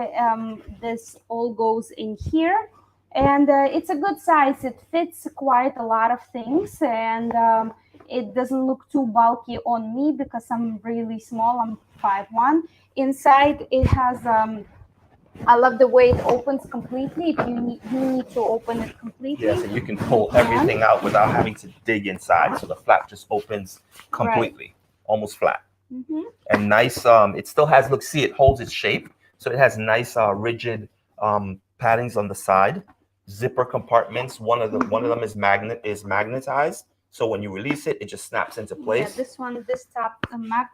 this all goes in here, and it's a good size. It fits quite a lot of things, and it doesn't look too bulky on me because I'm really small. I'm 5'1". Inside it has I love the way it opens completely. If you need to open it completely. Yes, and you can pull everything out without having to dig inside. So the flap just opens completely, almost flat. And nice, it still has, look, see, it holds its shape. So it has nice rigid paddings on the side. Zipper compartments. One of them is magnetized. So when you release it, it just snaps into place. Yeah, this top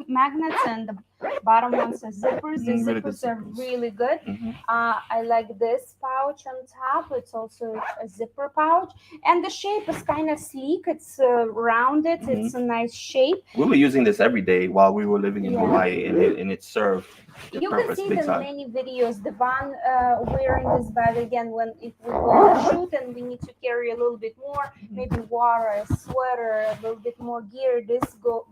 magnets, and the bottom ones are zippers. The zippers are really good. I like this pouch on top. It's also a zipper pouch, and the shape is kind of sleek. It's rounded. It's a nice shape. We were using this every day while we were living in Hawaii, and it served. You can see the many videos. Devon wearing this bag again if we go on a shoot and we need to carry a little bit more, maybe water, a sweater, a little bit more gear. This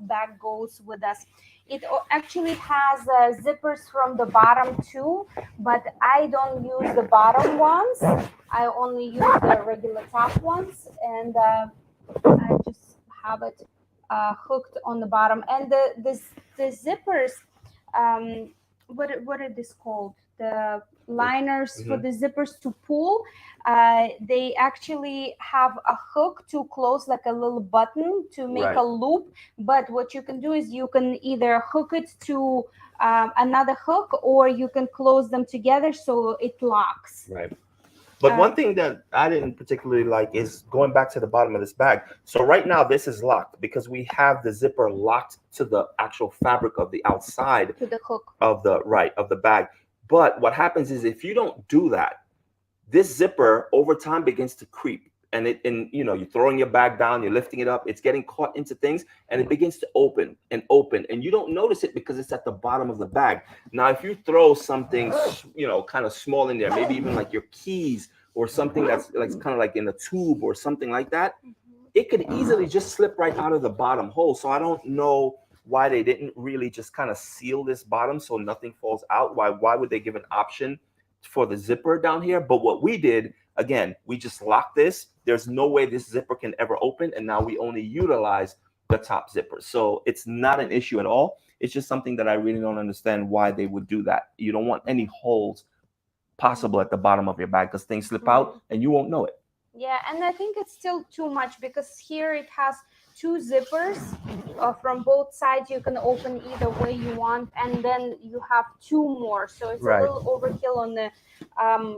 bag goes with us. It actually has zippers from the bottom too, but I don't use the bottom ones. I only use the regular top ones, and I just have it hooked on the bottom. And the zippers. What are these called? The liners for the zippers to pull. They actually have a hook to close, like a little button to make a loop. But what you can do is you can either hook it to another hook, or you can close them together so it locks. Right. But one thing that I didn't particularly like is going back to the bottom of this bag. So right now this is locked because we have the zipper locked to the actual fabric of the outside to the hook of the bag. But what happens is if you don't do that, this zipper over time begins to creep. and you're throwing your bag down, you're lifting it up, it's getting caught into things, and it begins to open, and you don't notice it because it's at the bottom of the bag. Now, if you throw something, kind of small in there, maybe even like your keys or something that's like kind of like in a tube or something like that, it could easily just slip right out of the bottom hole. So I don't know why they didn't really just kind of seal this bottom so nothing falls out. Why would they give an option for the zipper down here? But what we did, again, we just locked this. There's no way this zipper can ever open, and now we only utilize the top zipper. So it's not an issue at all. It's just something that I really don't understand why they would do that. You don't want any holes possible at the bottom of your bag because things slip out and you won't know it. Yeah, and I think it's still too much because here it has 2 zippers from both sides. You can open either way you want, and then you have 2 more. So it's a little overkill on the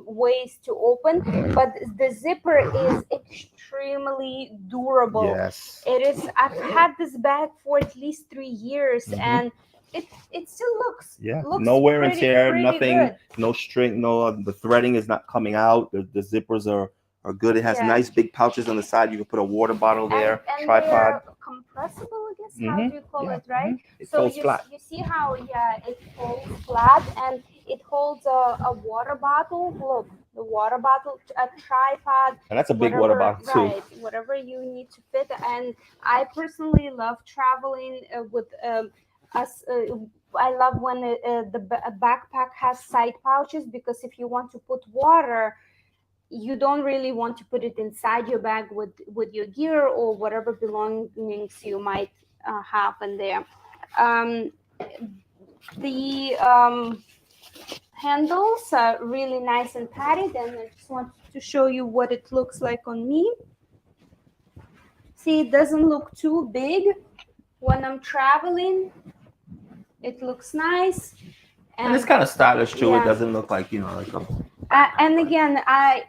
ways to open. But the zipper is extremely durable. Yes, it is. I've had this bag for at least 3 years, and it still looks no wear and tear, pretty nothing, good. no string, the threading is not coming out. The zippers are good. It has nice big pouches on the side. You can put a water bottle there, and tripod. They're compressible, I guess. How do you call it, right? It So folds flat. you see how it folds flat, and it holds a water bottle. Look, the water bottle, a tripod, and that's a big water bottle too. Right, whatever you need to fit. And I personally love traveling with I love when the backpack has side pouches, because if you want to put water, you don't really want to put it inside your bag with your gear or whatever belongings you might have in there. The handles are really nice and padded, and I just want to show you what it looks like on me. See, it doesn't look too big when I'm traveling. It looks nice. And it's kind of stylish too. It doesn't look like, like a... and again,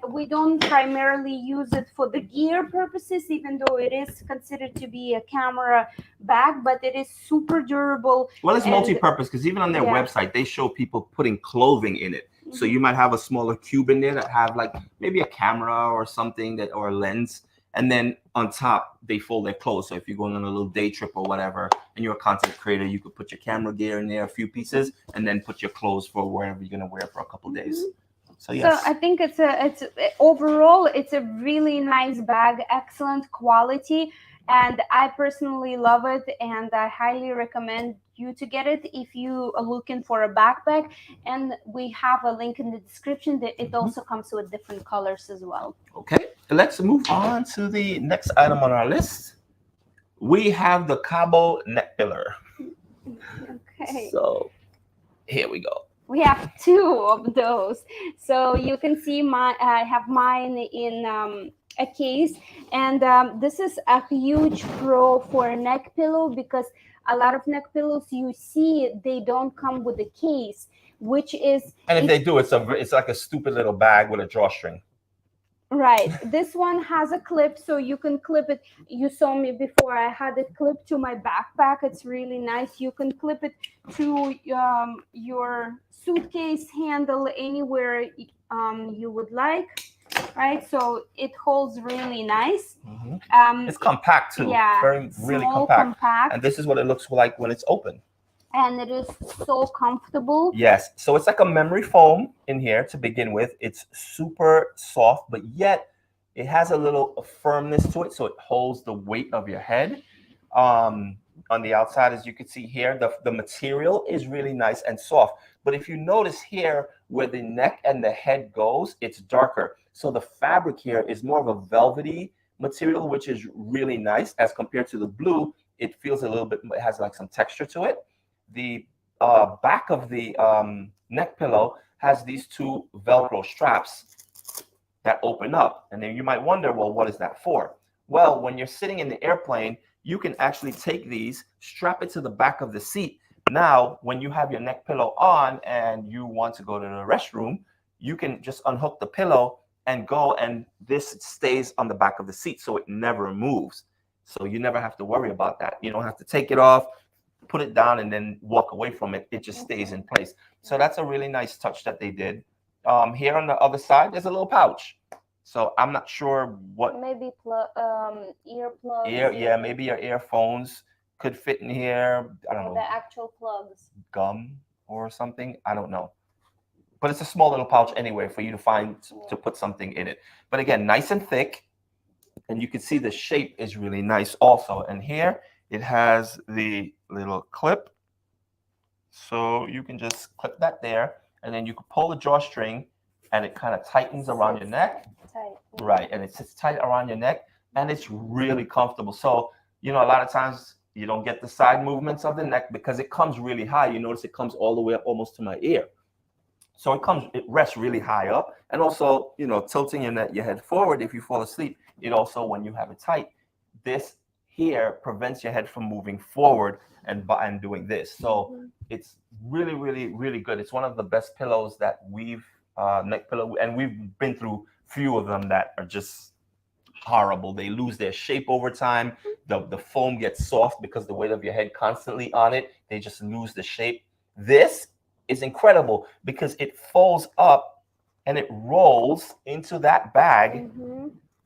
we don't primarily use it for the gear purposes, even though it is considered to be a camera bag, but it is super durable. Well, it's multi-purpose, because even on their website, they show people putting clothing in it. So you might have a smaller cube in there that have like maybe a camera or something or a lens. And then on top, they fold their clothes. So if you're going on a little day trip or whatever, and you're a content creator, you could put your camera gear in there, a few pieces, and then put your clothes for wherever you're going to wear for a couple days. So yes. So I think it's overall, it's a really nice bag, excellent quality, and I personally love it, and I highly recommend you to get it if you are looking for a backpack. And we have a link in the description that it also comes with different colors as well. Okay, let's move on to the next item on our list. We have the Cabuau neck pillar. Okay. So here we go. We have 2 of those. So you can see I have mine in a case, and this is a huge pro for a neck pillow, because a lot of neck pillows you see, they don't come with a case, which is... And if they do, it's like a stupid little bag with a drawstring. Right. This one has a clip, so you can clip it. You saw me before. I had it clipped to my backpack. It's really nice. You can clip it to your suitcase handle anywhere you would like. Right. So it holds really nice. It's compact too. Yeah. Really compact. And this is what it looks like when it's open. And it is so comfortable. Yes. So it's like a memory foam in here to begin with. It's super soft, but yet it has a little firmness to it. So it holds the weight of your head. On the outside, as you can see here, the material is really nice and soft. But if you notice here where the neck and the head goes, it's darker. So the fabric here is more of a velvety material, which is really nice as compared to the blue. It feels a little bit, it has like some texture to it. The back of the neck pillow has these 2 Velcro straps that open up. And then you might wonder, well, what is that for? Well, when you're sitting in the airplane, you can actually take these, strap it to the back of the seat. Now, when you have your neck pillow on and you want to go to the restroom, you can just unhook the pillow and go, and this stays on the back of the seat, so it never moves. So you never have to worry about that. You don't have to take it off, put it down, and then walk away from it. It just stays in place. So that's a really nice touch that they did. Here on the other side, there's a little pouch. So I'm not sure what maybe earplugs. yeah, maybe your earphones could fit in here. I don't know. The actual plugs. Gum or something. I don't know. But it's a small little pouch anyway for you to find to put something in it. But again, nice and thick. And you can see the shape is really nice also. And here it has the little clip. So you can just clip that there. And then you can pull the drawstring and it kind of tightens around your neck. Tight. Right. And it sits tight around your neck. And it's really comfortable. So, you know, a lot of times you don't get the side movements of the neck because it comes really high. You notice it comes all the way up almost to my ear. So it rests really high up. And also, you know, tilting your head forward if you fall asleep. It also, when you have it tight, this here prevents your head from moving forward and doing this. So it's really, really, really good. It's one of the best pillows that we've, neck pillow, and we've been through few of them that are just horrible. They lose their shape over time. The foam gets soft because the weight of your head constantly on it. They just lose the shape. This is incredible because it folds up and it rolls into that bag.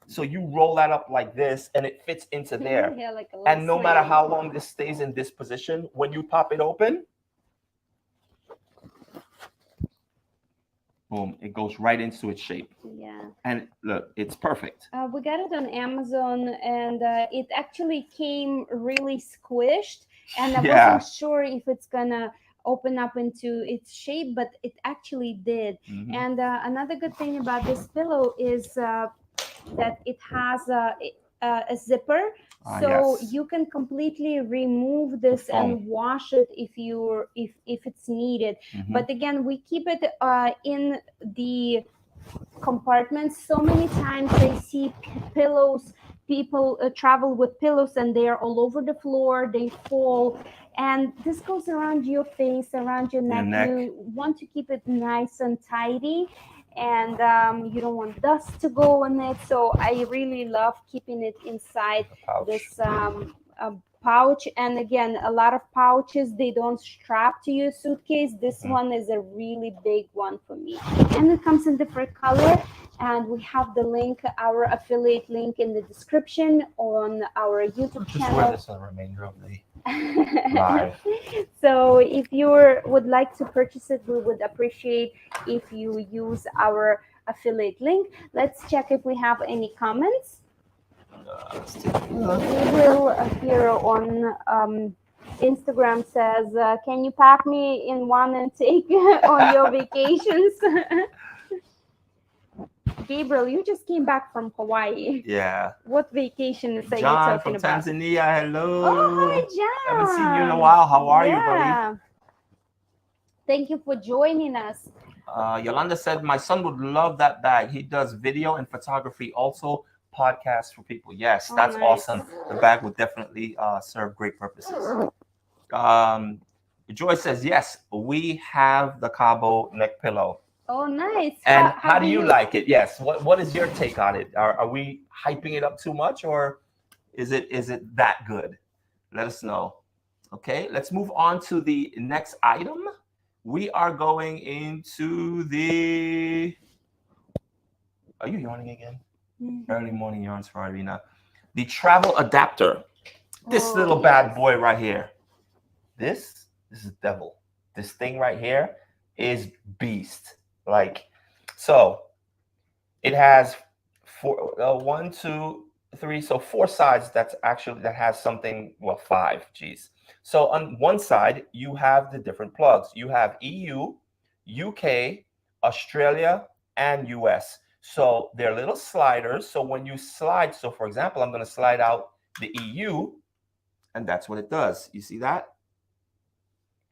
So you roll that up like this and it fits into there. Yeah, like a and no matter how long this stays in this position, when you pop it open, boom, it goes right into its shape. Yeah. And look, it's perfect. We got it on Amazon and it actually came really squished. And I wasn't sure if it's gonna open up into its shape, but it actually did. And another good thing about this pillow is that it has a zipper, so you can completely remove this and wash it if it's needed. But again, we keep it in the compartments. So many times I see pillows, people travel with pillows and they're all over the floor, they fall, and this goes around your face, around your neck. You want to keep it nice and tidy, and you don't want dust to go in it. So I really love keeping it inside this pouch. And again, a lot of pouches, they don't strap to your suitcase. This one is a really big one for me, and it comes in different color. And we have the link, our affiliate link, in the description on our YouTube channel. Wear this the remainder of the live. So if you would like to purchase it, we would appreciate if you use our affiliate link. Let's check if we have any comments. Gabriel here on Instagram says, can you pack me in one and take on your vacations? Gabriel, you just came back from Hawaii. Yeah. What vacation is that you're John talking from about? Tanzania, hello. Oh, hi, John. Haven't seen you in a while. How are you, buddy? Thank you for joining us. Yolanda said, my son would love that bag. He does video and photography, also podcasts for people. Yes, that's awesome. The bag would definitely serve great purposes. Joy says, yes, we have the Cabuau neck pillow. Oh, nice. And how do you like it? Yes. What is your take on it? Are we hyping it up too much, or is it that good? Let us know. Okay, let's move on to the next item. We are going into the... Are you yawning again? Early morning yawns for Irina. The travel adapter. This little bad boy right here. This is devil. This thing right here is beast. Like, so it has four, 1, 2, 3, so 4 sides. That has something, well, 5. Geez. So on one side you have the different plugs. You have EU, UK, Australia, and US. So they're little sliders. So when you slide, so for example, I'm going to slide out the EU, and that's what it does. You see that?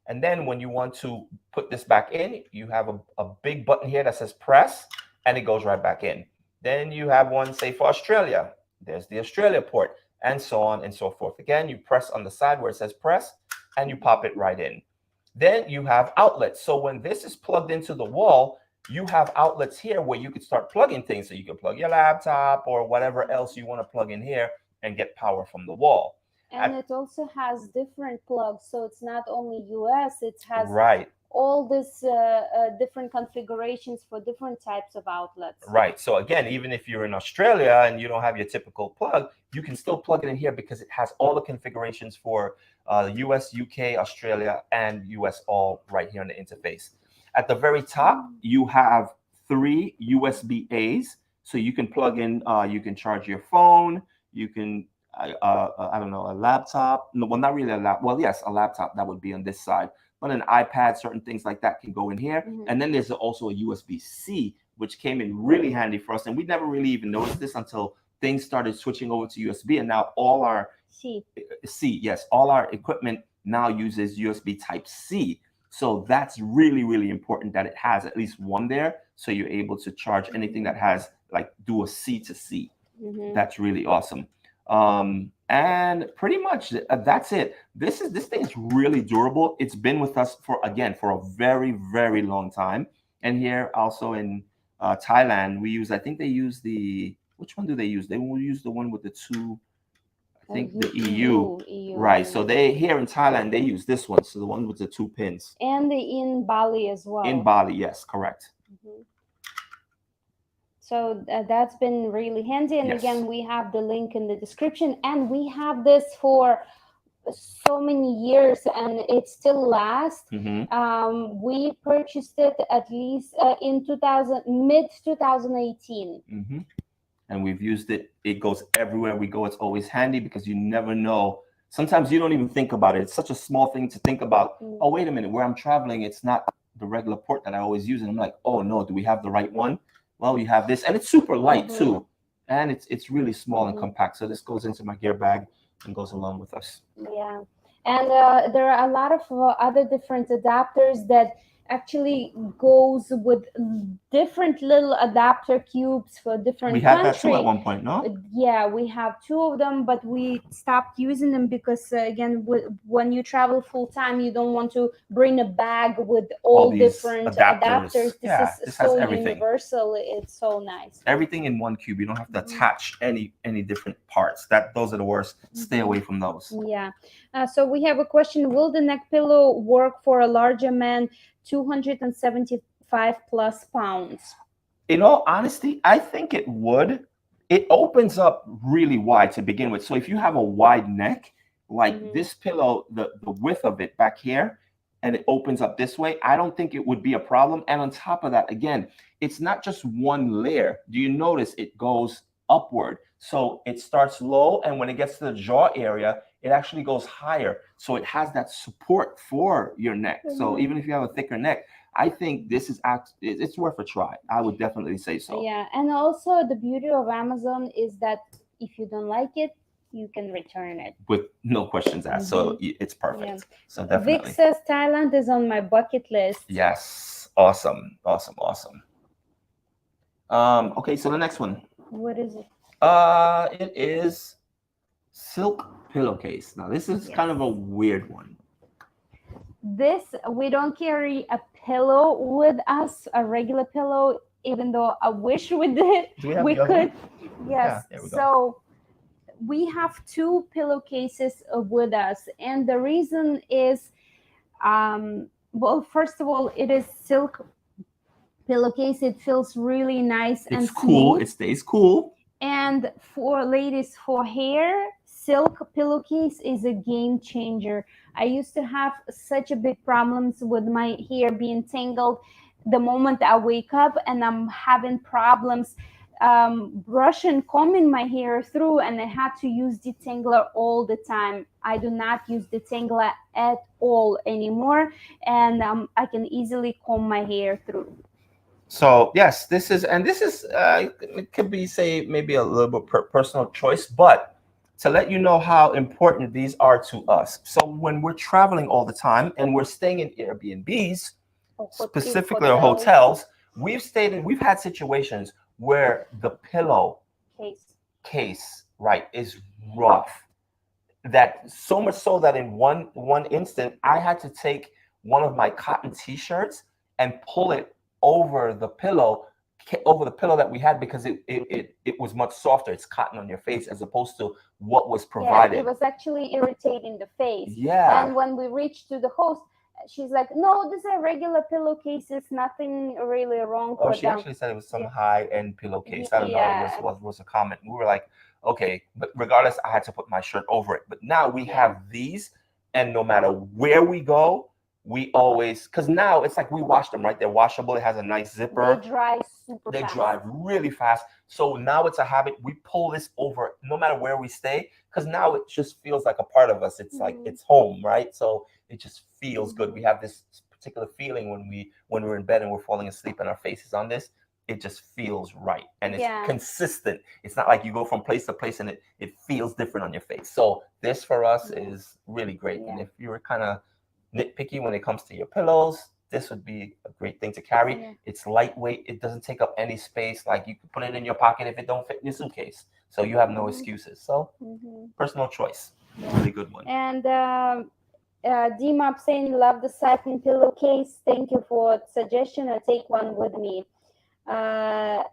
And then when you want to put this back in, you have a big button here that says press, and it goes right back in. Then you have one, say, for Australia. There's the Australia port, and so on and so forth. Again, you press on the side where it says press, and you pop it right in. Then you have outlets. So when this is plugged into the wall, you have outlets here where you could start plugging things. So you can plug your laptop or whatever else you want to plug in here and get power from the wall. And it also has different plugs. So it's not only US, it has all these different configurations for different types of outlets. Right. So again, even if you're in Australia and you don't have your typical plug, you can still plug it in here because it has all the configurations for the US, UK, Australia, and US all right here on the interface. At the very top, you have 3 USB-As. So you can plug in, you can charge your phone, you can, I don't know, a laptop. No, well, not really a laptop. Well, yes, a laptop that would be on this side, but an iPad, certain things like that can go in here. And then there's also a USB-C, which came in really handy for us. And we never really even noticed this until things started switching over to USB. And now all our all our equipment now uses USB type C. So that's really, really important that it has at least one there. So you're able to charge anything that has like do a C to C. That's really awesome. And pretty much that's it. This thing is really durable. It's been with us for a very, very long time. And here also in Thailand, we use, I think they use which one do they use? They will use the one with the 2, I think the EU. Right. So they here in Thailand, they use this one. So the one with the 2 pins. And in Bali as well. In Bali, yes, correct. So that's been really handy. And again, we have the link in the description. And we have this for so many years and it still lasts. We purchased it at least in mid 2018. And we've used it. It goes everywhere we go. It's always handy because you never know. Sometimes you don't even think about it. It's such a small thing to think about. Oh, wait a minute, where I'm traveling, it's not the regular port that I always use. And I'm like, oh no, do we have the right one? Well, we have this, and it's super light too, and it's really small and compact. So this goes into my gear bag and goes along with us. Yeah, and there are a lot of other different adapters that actually goes with different little adapter cubes for different countries. We had that too at one point, no? Yeah, we have 2 of them, but we stopped using them because again, when you travel full time, you don't want to bring a bag with all different adapters. This is so universal. It's so nice. Everything in one cube. You don't have to attach any different parts. Those are the worst. Stay away from those. Yeah. So we have a question: will the neck pillow work for a larger man? 275 plus pounds. In all honesty, I think it would. It opens up really wide to begin with. So if you have a wide neck, like this pillow, the width of it back here, and it opens up this way, I don't think it would be a problem. And on top of that, again, it's not just one layer. Do you notice it goes upward? So it starts low, and when it gets to the jaw area, it actually goes higher. So it has that support for your neck. So even if you have a thicker neck, I think this is it's worth a try. I would definitely say so. Yeah, and also the beauty of Amazon is that if you don't like it, you can return it with no questions asked. So it's perfect. Yeah. So definitely. Vic says Thailand is on my bucket list. Yes, awesome. Okay, so the next one. What is it? It is silk pillowcase. Now this is kind of a weird one. We don't carry a pillow with us, a regular pillow, even though I wish we did. We could. Yes. Yeah, so we have 2 pillowcases with us, and the reason is, well, first of all, it is silk pillowcase. It feels really nice and cool. It stays cool. And for ladies, for hair, silk pillowcase is a game changer. I used to have such a big problems with my hair being tangled the moment I wake up, and I'm having problems combing my hair through, and I had to use detangler all the time. I do not use detangler at all anymore, and I can easily comb my hair through. So yes, this is it could be, say, maybe a little bit personal choice, but to let you know how important these are to us. So when we're traveling all the time and we're staying in Airbnbs, specifically or hotels, we've had situations where the pillow case, right, is rough. That so much so that in one instant, I had to take one of my cotton t-shirts and pull it over the pillow that we had, because it was much softer. It's cotton on your face as opposed to what was provided. Yeah, it was actually irritating the face. Yeah. And when we reached to the host, she's like, no, these are regular pillowcases, nothing really wrong with she them. actually said it was some high-end pillowcase. I don't know. It was a comment. We were like, okay, but regardless, I had to put my shirt over it. But now we have these, and no matter where we go, we always, because now it's like we wash them, right? They're washable. It has a nice zipper. They dry super fast. They dry really fast. So now it's a habit. We pull this over no matter where we stay, because now it just feels like a part of us. It's like it's home, right? So it just feels good. We have this particular feeling when we're in bed and we're falling asleep and our face is on this. It just feels right, and it's consistent. It's not like you go from place to place and it feels different on your face. So this for us is really great. And if you're kind of nitpicky when it comes to your pillows, this would be a great thing to carry. It's lightweight. It doesn't take up any space. Like you can put it in your pocket if it don't fit in your suitcase. So you have no excuses. So personal choice. Really good one. And D-Mop saying, love the satin pillowcase. Thank you for the suggestion. I'll take one with me. How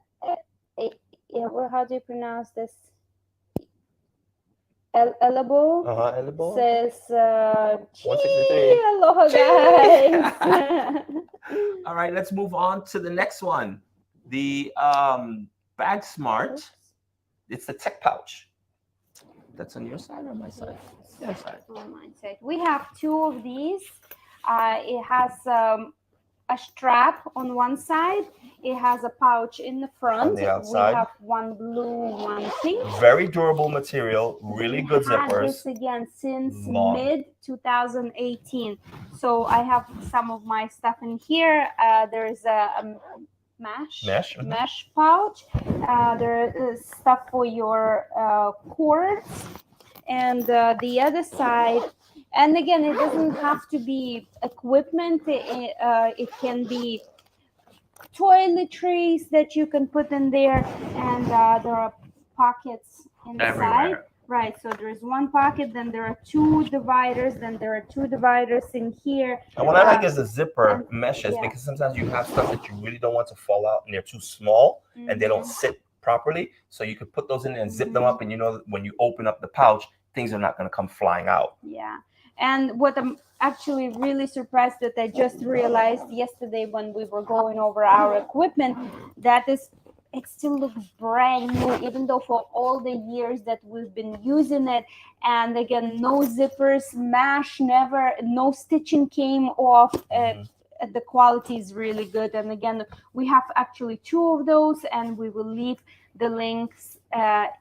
do you pronounce this? Elbow says, aloha guys. All right, let's move on to the next one. The bagsmart. It's the tech pouch. That's on your side or my side? Your side. On my side. We have two of these. It has a strap on one side. It has a pouch in the front. On the outside. We have one blue, one pink. Very durable material, really good zippers. This again since mid 2018. So I have some of my stuff in here. There's a mesh pouch. There is stuff for your cords, and the other side. And again, it doesn't have to be equipment. It can be toiletries that you can put in there, and there are pockets inside. Right, so there's one pocket, then there are two dividers, then there are two dividers in here. And what I like is the zipper meshes, because sometimes you have stuff that you really don't want to fall out and they're too small and they don't sit properly. So you could put those in there and zip them up, and you know when you open up the pouch, things are not going to come flying out. Yeah. And what I'm actually really surprised that I just realized yesterday when we were going over our equipment, that is, it still looks brand new, even though for all the years that we've been using it. And again, no zippers, mesh, no stitching came off. The quality is really good. And again, we have actually two of those, and we will leave the links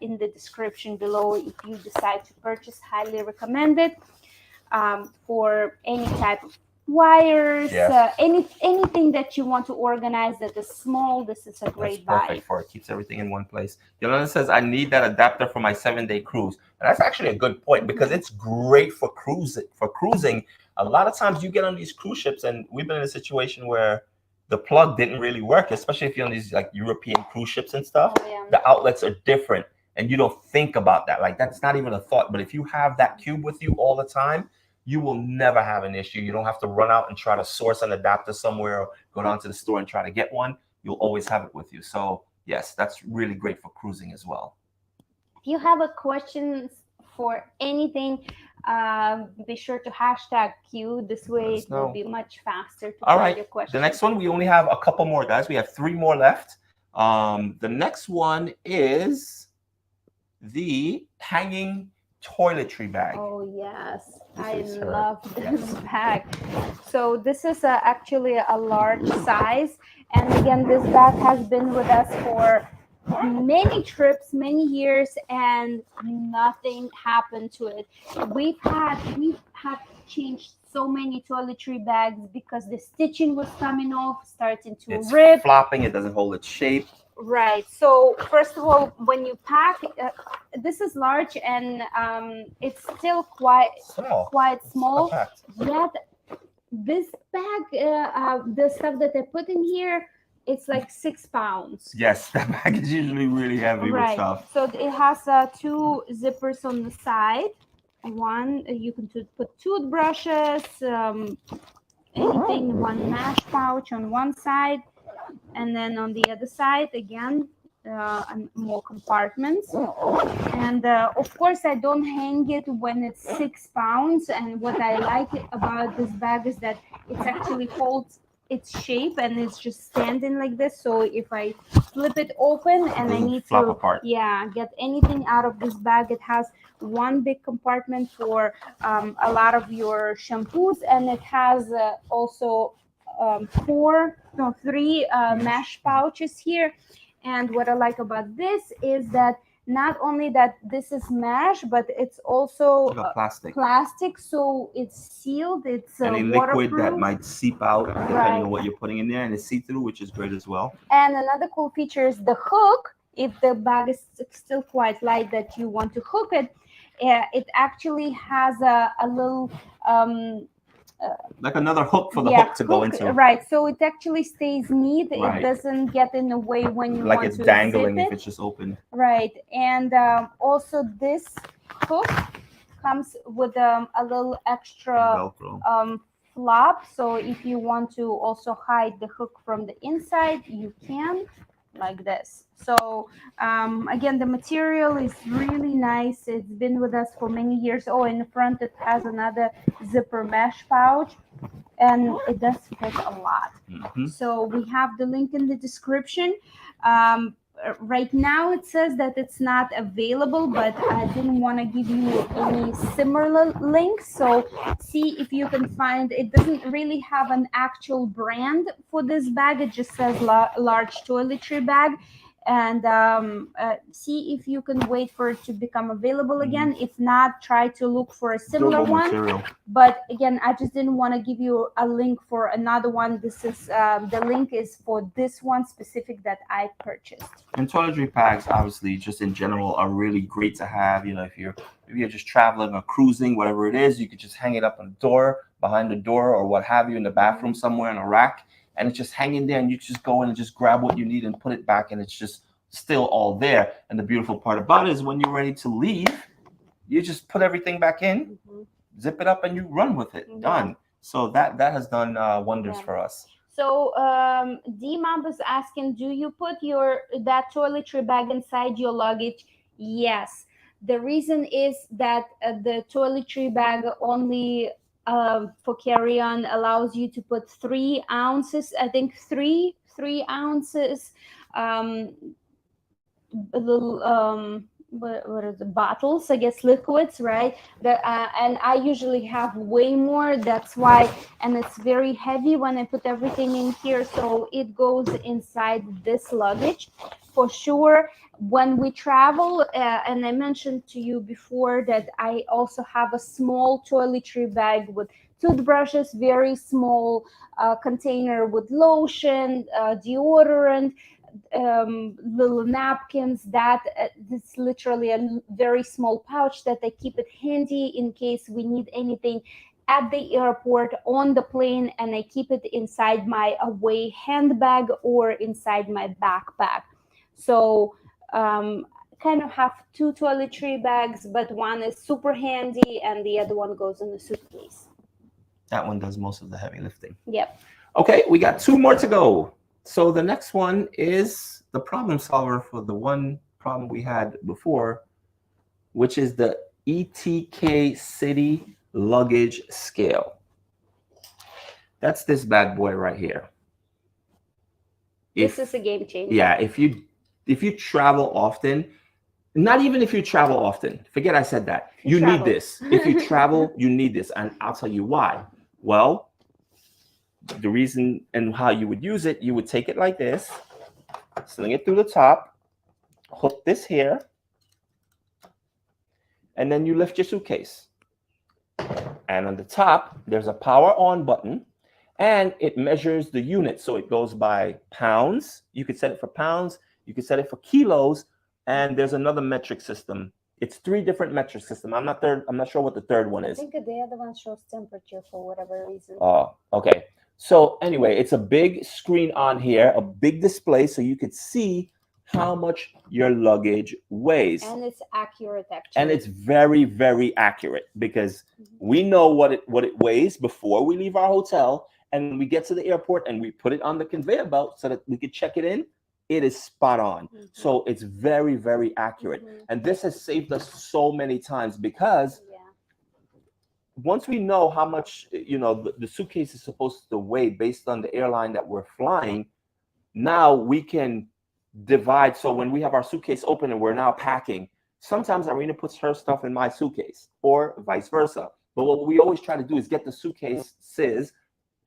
in the description below if you decide to purchase. Highly recommend it. For any type of wires, anything that you want to organize that is small, this is a great buy. Perfect for it. Keeps everything in one place. Yolanda says, I need that adapter for my 7-day cruise. And that's actually a good point, because it's great for cruising. A lot of times you get on these cruise ships, and we've been in a situation where the plug didn't really work, especially if you're on these like European cruise ships and stuff. The outlets are different, and you don't think about that. Like, that's not even a thought. But if you have that cube with you all the time, you will never have an issue. You don't have to run out and try to source an adapter somewhere or go down to the store and try to get one. You'll always have it with you. So yes, that's really great for cruising as well. If you have a question for anything, be sure to hashtag Q. This way it will be much faster to find your question. The next one, we only have a couple more, guys. We have 3 more left. The next one is the hanging toiletry bag. Oh yes, I love this bag. So this is actually a large size, and again, this bag has been with us for many trips, many years, and nothing happened to it. We've had changed so many toiletry bags because the stitching was coming off, starting to rip, flopping. It doesn't hold its shape. Right. So first of all, when you pack, this is large, and it's still quite small. Yet this bag, the stuff that I put in here, it's like 6 pounds. Yes, that bag is usually really heavy with stuff. So it has 2 zippers on the side. One, you can put toothbrushes, anything. One mesh pouch on one side. And then on the other side, again, and more compartments. And of course, I don't hang it when it's 6 pounds. And what I like about this bag is that it actually holds its shape and it's just standing like this. So if I flip it open and I need to get anything out of this bag, it has one big compartment for a lot of your shampoos, and it has also three mesh pouches here. And what I like about this is that not only that this is mesh, but it's also plastic, so it's sealed. It's any liquid that might seep out depending on what you're putting in there, and it's see-through, which is great as well. And another cool feature is the hook. If the bag is still quite light that you want to hook it, it actually has a little like another hook for the hook to go into. Right, so it actually stays neat. It doesn't get in the way when you want to it's dangling if it's just open. Right, and also this hook comes with a little extra flap. So if you want to also hide the hook from the inside, you can, like this. So again, the material is really nice. It's been with us for many years. Oh, in the front it has another zipper mesh pouch, and it does fit a lot. So we have the link in the description. Right now it says that it's not available, but I didn't want to give you any similar links, so see if you can find. It doesn't really have an actual brand for this bag. It just says large toiletry bag. And see if you can wait for it to become available again. If not, try to look for a similar one. But again, I just didn't want to give you a link for another one. This is the link is for this one specific that I purchased. And toiletry bags, obviously, just in general, are really great to have. You know, if you're just traveling or cruising, whatever it is, you could just hang it up on the door, behind the door, or what have you, in the bathroom somewhere in a rack. And it's just hanging there, and you just go in and just grab what you need and put it back, and it's just still all there. And the beautiful part about it is when you're ready to leave, you just put everything back in, zip it up, and you run with it. Done. So that has done wonders for us. So D-Mom was asking, do you put that toiletry bag inside your luggage? Yes. The reason is that the toiletry bag only for carry-on allows you to put 3 ounces, I think 3 ounces, little what are the bottles, I guess, liquids, right? And I usually have way more. That's why, and it's very heavy when I put everything in here, so it goes inside this luggage for sure. When we travel, and I mentioned to you before that I also have a small toiletry bag with toothbrushes, very small container with lotion, deodorant, little napkins. It's literally a very small pouch that I keep it handy in case we need anything at the airport, on the plane, and I keep it inside my away handbag or inside my backpack. So kind of have 2 toiletry bags, but one is super handy and the other one goes in the suitcase. That one does most of the heavy lifting. Yep. Okay, we got 2 more to go. So the next one is the problem solver for the one problem we had before, which is the ETK City Luggage Scale. That's this bad boy right here. This is a game changer. Yeah, if you travel often, not even if you travel often, forget I said that. You need this. If you travel, you need this. And I'll tell you why. Well, the reason and how you would use it, you would take it like this, sling it through the top, hook this here, and then you lift your suitcase. And on the top, there's a power on button, and it measures the units. So it goes by pounds. You could set it for pounds. You could set it for kilos. And there's another metric system. It's 3 different metric systems. I'm not sure what the third one is. I think the other one shows temperature for whatever reason. Oh, okay. So anyway, it's a big screen on here, a big display, so you could see how much your luggage weighs. And it's accurate, actually. And it's very, very accurate, because we know what it weighs before we leave our hotel, and when we get to the airport and we put it on the conveyor belt so that we could check it in, it is spot on. So it's very, very accurate. And this has saved us so many times because once we know how much, you know, the suitcase is supposed to weigh based on the airline that we're flying, now we can divide. So when we have our suitcase open and we're now packing, sometimes Irina puts her stuff in my suitcase or vice versa. But what we always try to do is get the suitcases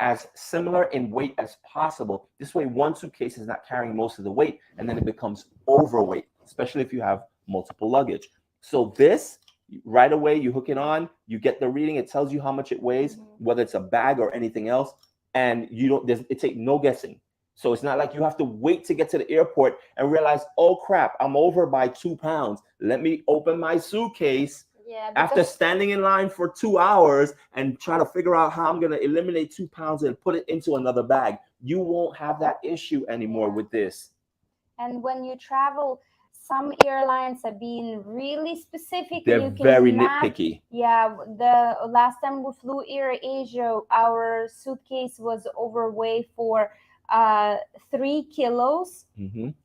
as similar in weight as possible. This way, one suitcase is not carrying most of the weight, and then it becomes overweight, especially if you have multiple luggage. So this, right away, you hook it on, you get the reading, it tells you how much it weighs, whether it's a bag or anything else, and you don't, it takes no guessing. So it's not like you have to wait to get to the airport and realize, oh crap, I'm over by 2 pounds. Let me open my suitcase after standing in line for 2 hours and try to figure out how I'm going to eliminate 2 pounds and put it into another bag. You won't have that issue anymore with this. And when you travel, some airlines are being really specific. They're very nitpicky. Yeah, the last time we flew Air Asia, our suitcase was overweight for 3 kilos.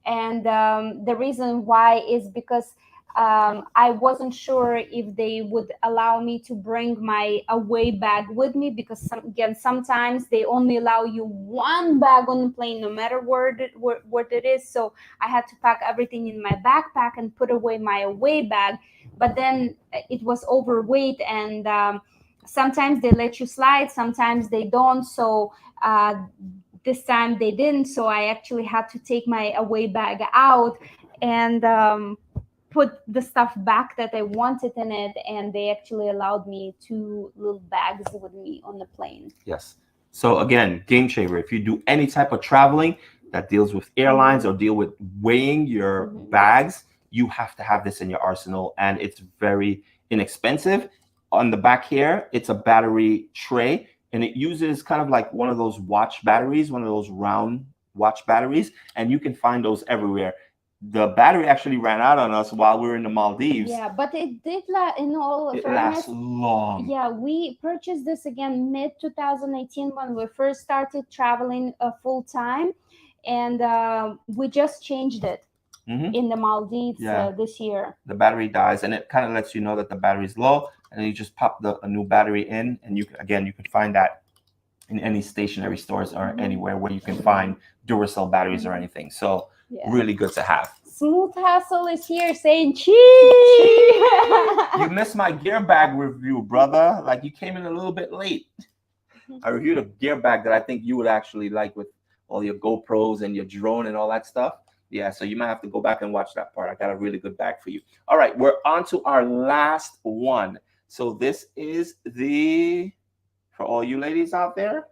And the reason why is because I wasn't sure if they would allow me to bring my away bag with me, because sometimes they only allow you 1 bag on the plane, no matter where it is. So I had to pack everything in my backpack and put away my away bag. But then it was overweight, and sometimes they let you slide, sometimes they don't. So this time they didn't. So I actually had to take my away bag out and put the stuff back that I wanted in it, and they actually allowed me 2 little bags with me on the plane. Yes. So again, game changer. If you do any type of traveling that deals with airlines or deal with weighing your bags, you have to have this in your arsenal, and it's very inexpensive. On the back here, it's a battery tray, and it uses kind of like one of those watch batteries, one of those round watch batteries, and you can find those everywhere. The battery actually ran out on us while we were in the Maldives. Yeah, but it did in all it fairness, lasts long. Yeah, we purchased this again mid-2018 when we first started traveling full time, and we just changed it in the Maldives this year. The battery dies, and it kind of lets you know that the battery is low, and then you just pop a new battery in, and you can find that in any stationary stores or anywhere where you can find Duracell batteries or anything. So really good to have. Smooth Hustle is here saying cheese. You missed my gear bag review, brother. Like, you came in a little bit late. I reviewed a gear bag that I think you would actually like, with all your GoPros and your drone and all that stuff. Yeah, so you might have to go back and watch that part. I got a really good bag for you. All right, we're on to our last one. So this is for all you ladies out there,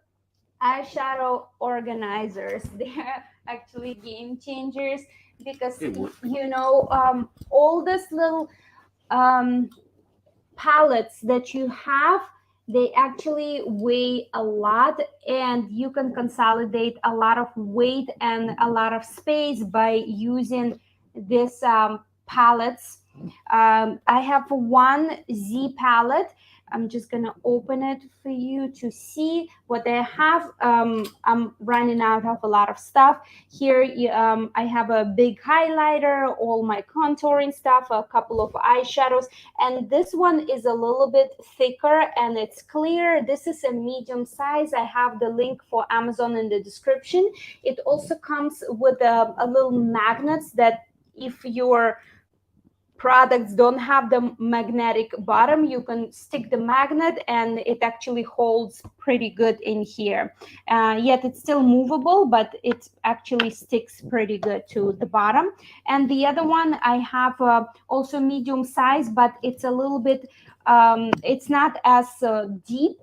eyeshadow organizers. They're actually game changers, because you know, all these little palettes that you have, they actually weigh a lot, and you can consolidate a lot of weight and a lot of space by using these palettes. I have one Z palette. I'm just gonna open it for you to see what I have. I'm running out of a lot of stuff here. I have a big highlighter, all my contouring stuff, a couple of eyeshadows, and this one is a little bit thicker and it's clear. This is a medium size. I have the link for Amazon in the description. It also comes with a little magnets that, if your products don't have the magnetic bottom, you can stick the magnet and it actually holds pretty good in here. Yet it's still movable, but it actually sticks pretty good to the bottom. And the other one I have also medium size, but it's a little bit, it's not as deep.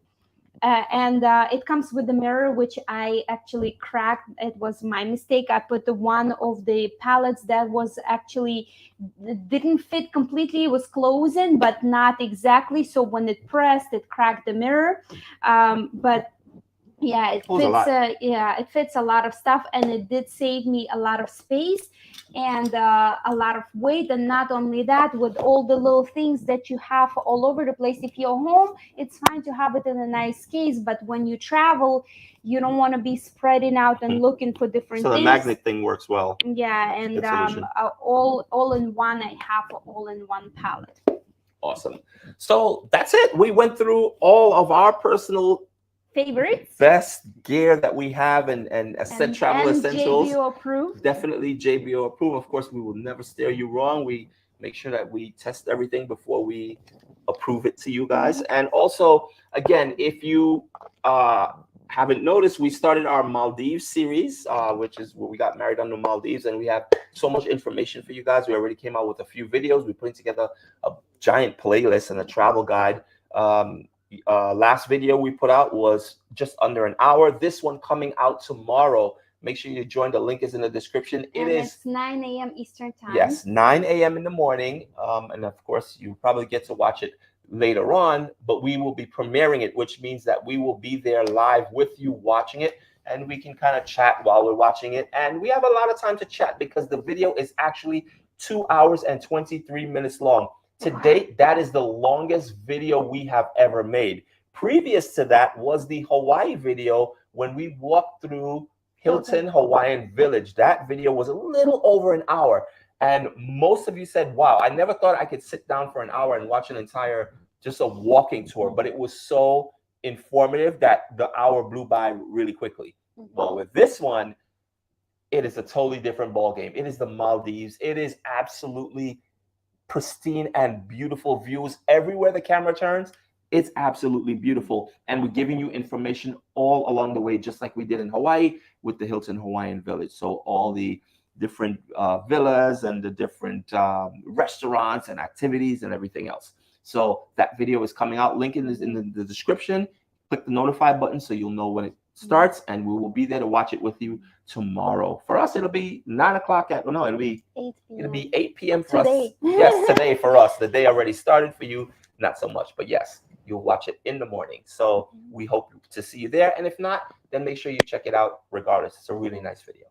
And it comes with the mirror, which I actually cracked. It was my mistake. I put one of the palettes that was actually didn't fit completely. It was closing, but not exactly. So when it pressed, it cracked the mirror. But Yeah, it fits a lot of stuff, and it did save me a lot of space and a lot of weight. And not only that, with all the little things that you have all over the place, if you're home, it's fine to have it in a nice case, but when you travel, you don't want to be spreading out and looking for different things. So the magnet thing works well. Yeah, and all in one, I have all in one palette. Awesome. So that's it. We went through all of our personal favorites, best gear that we have, and travel essentials. JBO approved. Definitely JBO approved. Of course, we will never steer you wrong. We make sure that we test everything before we approve it to you guys. And also, again, if you haven't noticed, we started our Maldives series, which is where we got married on the Maldives, and we have so much information for you guys. We already came out with a few videos. We're putting together a giant playlist and a travel guide. Last video we put out was just under an hour. This one coming out tomorrow. Make sure you join. The link is in the description. It's 9 a.m. Eastern time. Yes, 9 a.m. in the morning. And of course, you probably get to watch it later on, but we will be premiering it, which means that we will be there live with you watching it, and we can kind of chat while we're watching it. And we have a lot of time to chat because the video is actually 2 hours and 23 minutes long. To date, that is the longest video we have ever made. Previous to that was the Hawaii video when we walked through Hilton Hawaiian Village. That video was a little over an hour. And most of you said, wow, I never thought I could sit down for an hour and watch an entire, just a walking tour. But it was so informative that the hour blew by really quickly. Well, with this one, it is a totally different ball game. It is the Maldives. It is absolutely pristine and beautiful views everywhere the camera turns. It's absolutely beautiful, and we're giving you information all along the way, just like we did in Hawaii with the Hilton Hawaiian Village. So all the different villas and the different restaurants and activities and everything else. So that video is coming out. Link is in the description. Click the notify button so you'll know when it starts, and we will be there to watch it with you tomorrow. For us, it'll be 9 o'clock it'll be 8 p.m. It'll be 8 p.m. for today. Us. Yes, today for us. The day already started for you, not so much, but yes, you'll watch it in the morning. So we hope to see you there, and if not, then make sure you check it out regardless. It's a really nice video.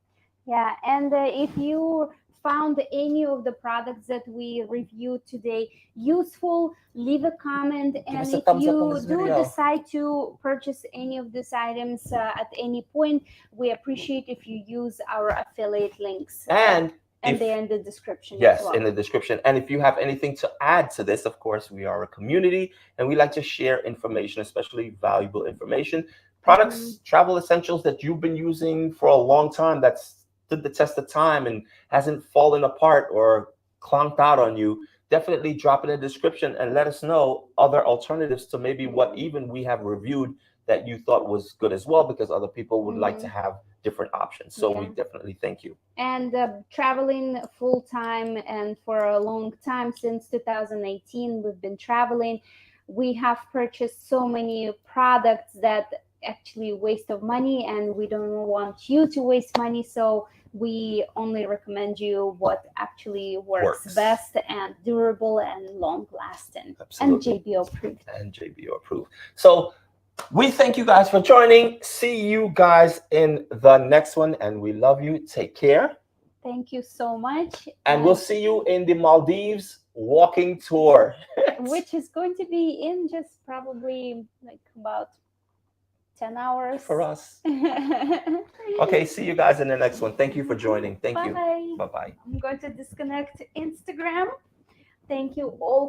Yeah, and if you found any of the products that we reviewed today useful, leave a comment. And if you do decide to purchase any of these items at any point, we appreciate if you use our affiliate links. And they're in the description. Yes, as well. In the description. And if you have anything to add to this, of course, we are a community and we like to share information, especially valuable information. Products, travel essentials that you've been using for a long time that's stood the test of time and hasn't fallen apart or clunked out on you. Definitely drop it in the description and let us know other alternatives to maybe what even we have reviewed that you thought was good as well, because other people would like to have different options. So we definitely thank you. And traveling full time and for a long time, since 2018, we've been traveling. We have purchased so many products that actually waste of money, and we don't want you to waste money. So we only recommend you what actually works best and durable and long lasting. Absolutely. And JBO approved. And JBO approved. So we thank you guys for joining. See you guys in the next one, and we love you. Take care. Thank you so much. And we'll see you in the Maldives walking tour, which is going to be in just probably like about 10 hours for us. Okay, see you guys in the next one. Thank you for joining. Thank you. Bye-bye. I'm going to disconnect Instagram. Thank you all